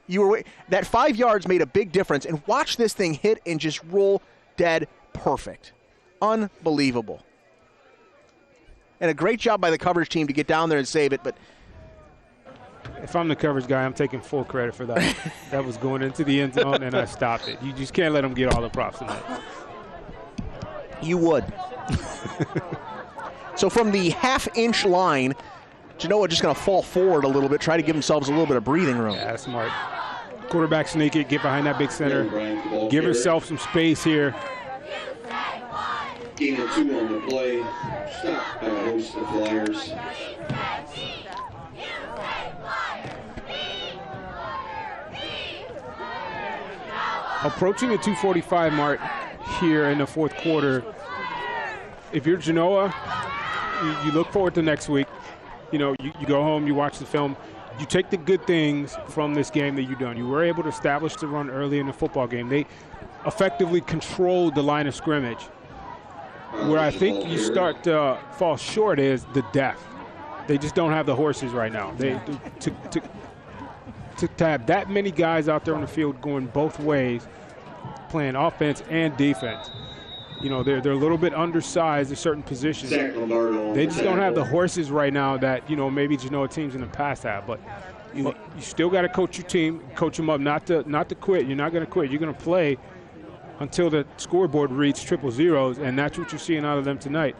That 5 yards made a big difference, and watch this thing hit and just roll dead perfect. Unbelievable. And a great job by the coverage team to get down there and save it, but if I'm the coverage guy, I'm taking full credit for that. That was going into the end zone, and I stopped it. You just can't let them get all the props tonight. You would. So from the half-inch line, Genoa just going to fall forward a little bit, try to give themselves a little bit of breathing room. Yeah, that's smart. Quarterback sneak it, get behind that big center. Give yourself some space here. Gain of 2 on the play. Stopped by a host of Flyers. Approaching the 2:45 mark here in the fourth quarter. If you're Genoa, you look forward to next week. You know, you go home, you watch the film. You take the good things from this game that you've done. You were able to establish the run early in the football game. They effectively controlled the line of scrimmage. Where I think you start to fall short is the depth. They just don't have the horses right now. To have that many guys out there on the field going both ways, playing offense and defense. You know, they're a little bit undersized at certain positions. They just don't have the horses right now that, you know, maybe Genoa teams in the past have. But you still got to coach your team, coach them up, not to quit. You're not going to quit. You're going to play until the scoreboard reads 000, and that's what you're seeing out of them tonight.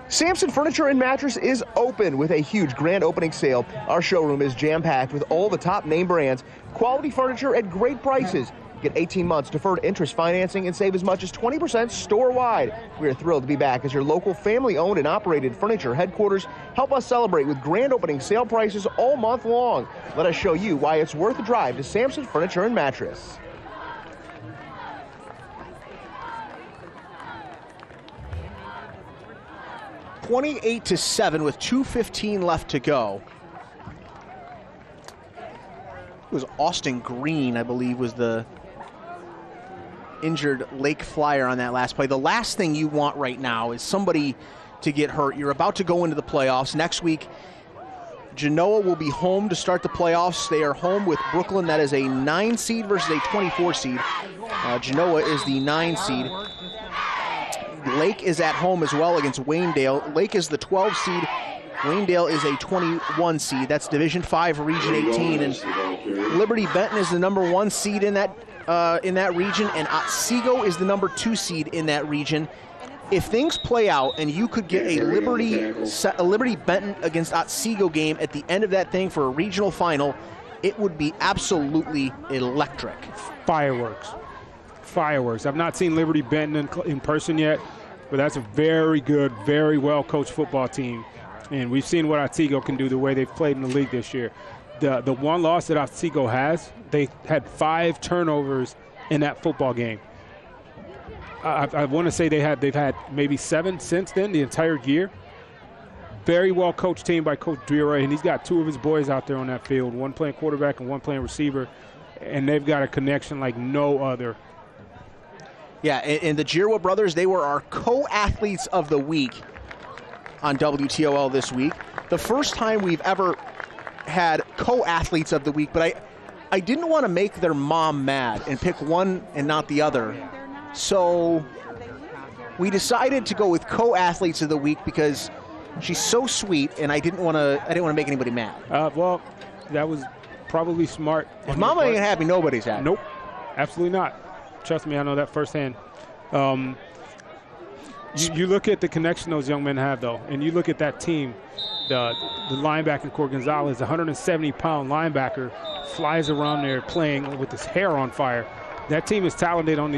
Sampson Furniture and Mattress is open with a huge grand opening sale. Our showroom is jam-packed with all the top name brands, quality furniture at great prices. Get 18 months deferred interest financing and save as much as 20% store-wide. We are thrilled to be back as your local family-owned and operated furniture headquarters. Help us celebrate with grand opening sale prices all month long. Let us show you why it's worth a drive to Sampson Furniture and Mattress. (28-7) with 2:15 left to go. It was Austin Green, I believe, was the injured Lake Flyer on that last play. The last thing you want right now is somebody to get hurt. You're about to go into the playoffs. Next week, Genoa will be home to start the playoffs. They are home with Brooklyn. That is a 9 seed versus a 24 seed. Genoa is the 9 seed. Lake is at home as well against Waynedale. Lake is the 12 seed. Waynedale is a 21 seed. That's Division 5, Region 18. And Liberty Benton is the number 1 seed in that region, and Otsego is the number 2 seed in that region. If things play out and you could get a Liberty Benton against Otsego game at the end of that thing for a regional final, it would be absolutely electric. Fireworks. Fireworks. I've not seen Liberty Benton in person yet, but that's a very good, very well-coached football team. And we've seen what Otsego can do the way they've played in the league this year. The one loss that Otsego has, they had 5 turnovers in that football game. I want to say they've had maybe 7 since then, the entire year. Very well-coached team by Coach Dure, and he's got 2 of his boys out there on that field, one playing quarterback and one playing receiver, and they've got a connection like no other. Yeah, and the Jirwa brothers, they were our co-athletes of the week on WTOL this week. The first time we've ever had co-athletes of the week, but I didn't want to make their mom mad and pick one and not the other. So we decided to go with co-athletes of the week because she's so sweet, and I didn't want to make anybody mad. Well, that was probably smart. If Mama ain't happy, nobody's happy. Nope, absolutely not. Trust me, I know that firsthand. You look at the connection those young men have, though, and you look at that team. The linebacking core, Gonzalez, 170-pound linebacker, flies around there playing with his hair on fire. That team is talented on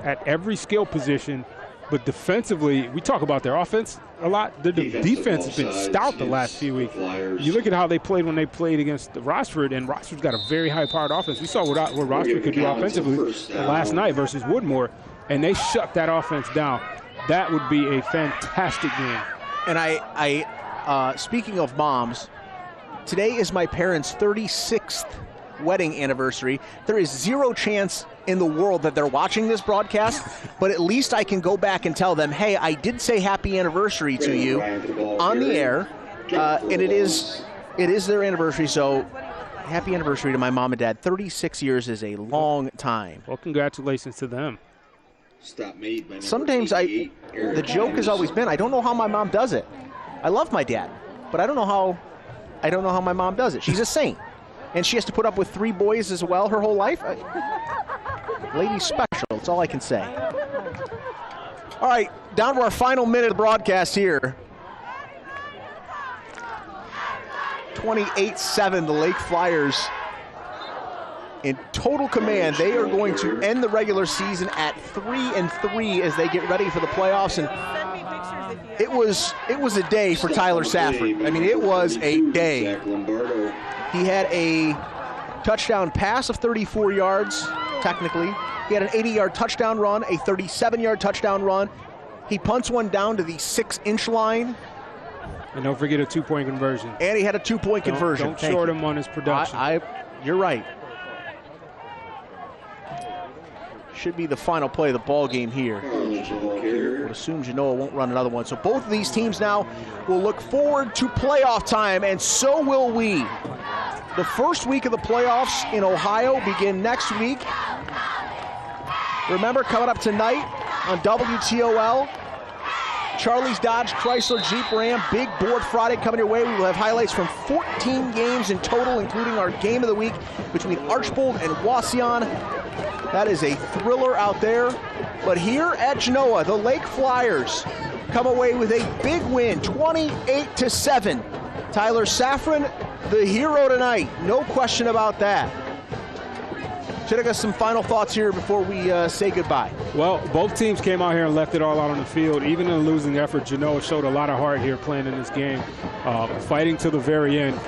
at every skill position, but defensively, we talk about their offense a lot. Their defense has been stout the last few weeks. You look at how they played when they played against Rossford, and Rossford's got a very high-powered offense. We saw what Rossford could do offensively last night versus Woodmore, and they shut that offense down. That would be a fantastic game. And speaking of moms, today is my parents' 36th wedding anniversary. There is 0 chance in the world that they're watching this broadcast, but at least I can go back and tell them, hey, I did say happy anniversary to you on the air, and it is their anniversary, so happy anniversary to my mom and dad. 36 years is a long time. Well, congratulations to them. Sometimes the joke has always been, I don't know how my mom does it. I love my dad, but I don't know how my mom does it. She's a saint, and she has to put up with 3 boys as well her whole life. Lady's special. That's all I can say. All right, down to our final minute of the broadcast here. 28-7, the Lake Flyers in total command. They are going to end the regular season at 3-3 as they get ready for the playoffs. And it was a day for Tyler Safford. I mean, it was a day. He had a touchdown pass of 34 yards, technically. He had an 80-yard touchdown run, a 37-yard touchdown run. He punts one down to the 6-inch line. And don't forget a 2-point conversion. And he had a 2-point conversion. Don't short him on his production. You're right. Should be the final play of the ball game here. Would assume Genoa won't run another one. So both of these teams now will look forward to playoff time, and so will we. The first week of the playoffs in Ohio begin next week. Remember, coming up tonight on WTOL, Charlie's Dodge Chrysler Jeep Ram Big Board Friday coming your way. We will have highlights from 14 games in total, including our game of the week between Archbold and Wauseon. That is a thriller out there. But here at Genoa, the Lake Flyers come away with a big win, 28-7. Tyler Saffron, the hero tonight. No question about that. Should have some final thoughts here before we say goodbye. Well, both teams came out here and left it all out on the field. Even in a losing effort, Genoa showed a lot of heart here playing in this game, fighting to the very end.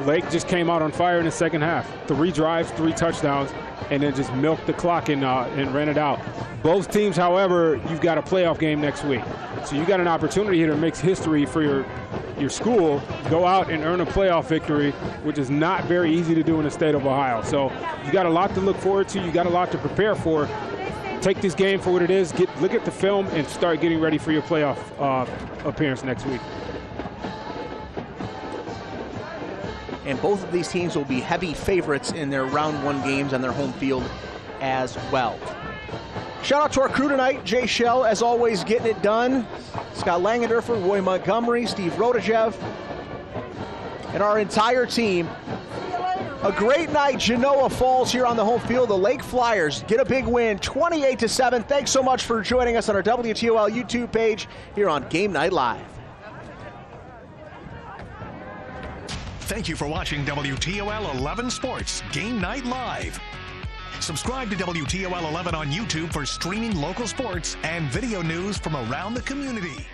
Lake just came out on fire in the second half. 3 drives, 3 touchdowns, and then just milked the clock and ran it out. Both teams, however, you've got a playoff game next week. So you got an opportunity here to make history for your school, go out and earn a playoff victory, which is not very easy to do in the state of Ohio. So you got a lot to look forward to. You got a lot to prepare for. Take this game for what it is. Look at the film and start getting ready for your playoff appearance next week. And both of these teams will be heavy favorites in their round 1 games on their home field as well. Shout out to our crew tonight. Jay Shell, as always, getting it done. Scott Langendorfer, Roy Montgomery, Steve Rodajev, and our entire team. A great night. Genoa falls here on the home field. The Lake Flyers get a big win, 28-7. Thanks so much for joining us on our WTOL YouTube page here on Game Night Live. Thank you for watching WTOL 11 Sports Game Night Live. Subscribe to WTOL 11 on YouTube for streaming local sports and video news from around the community.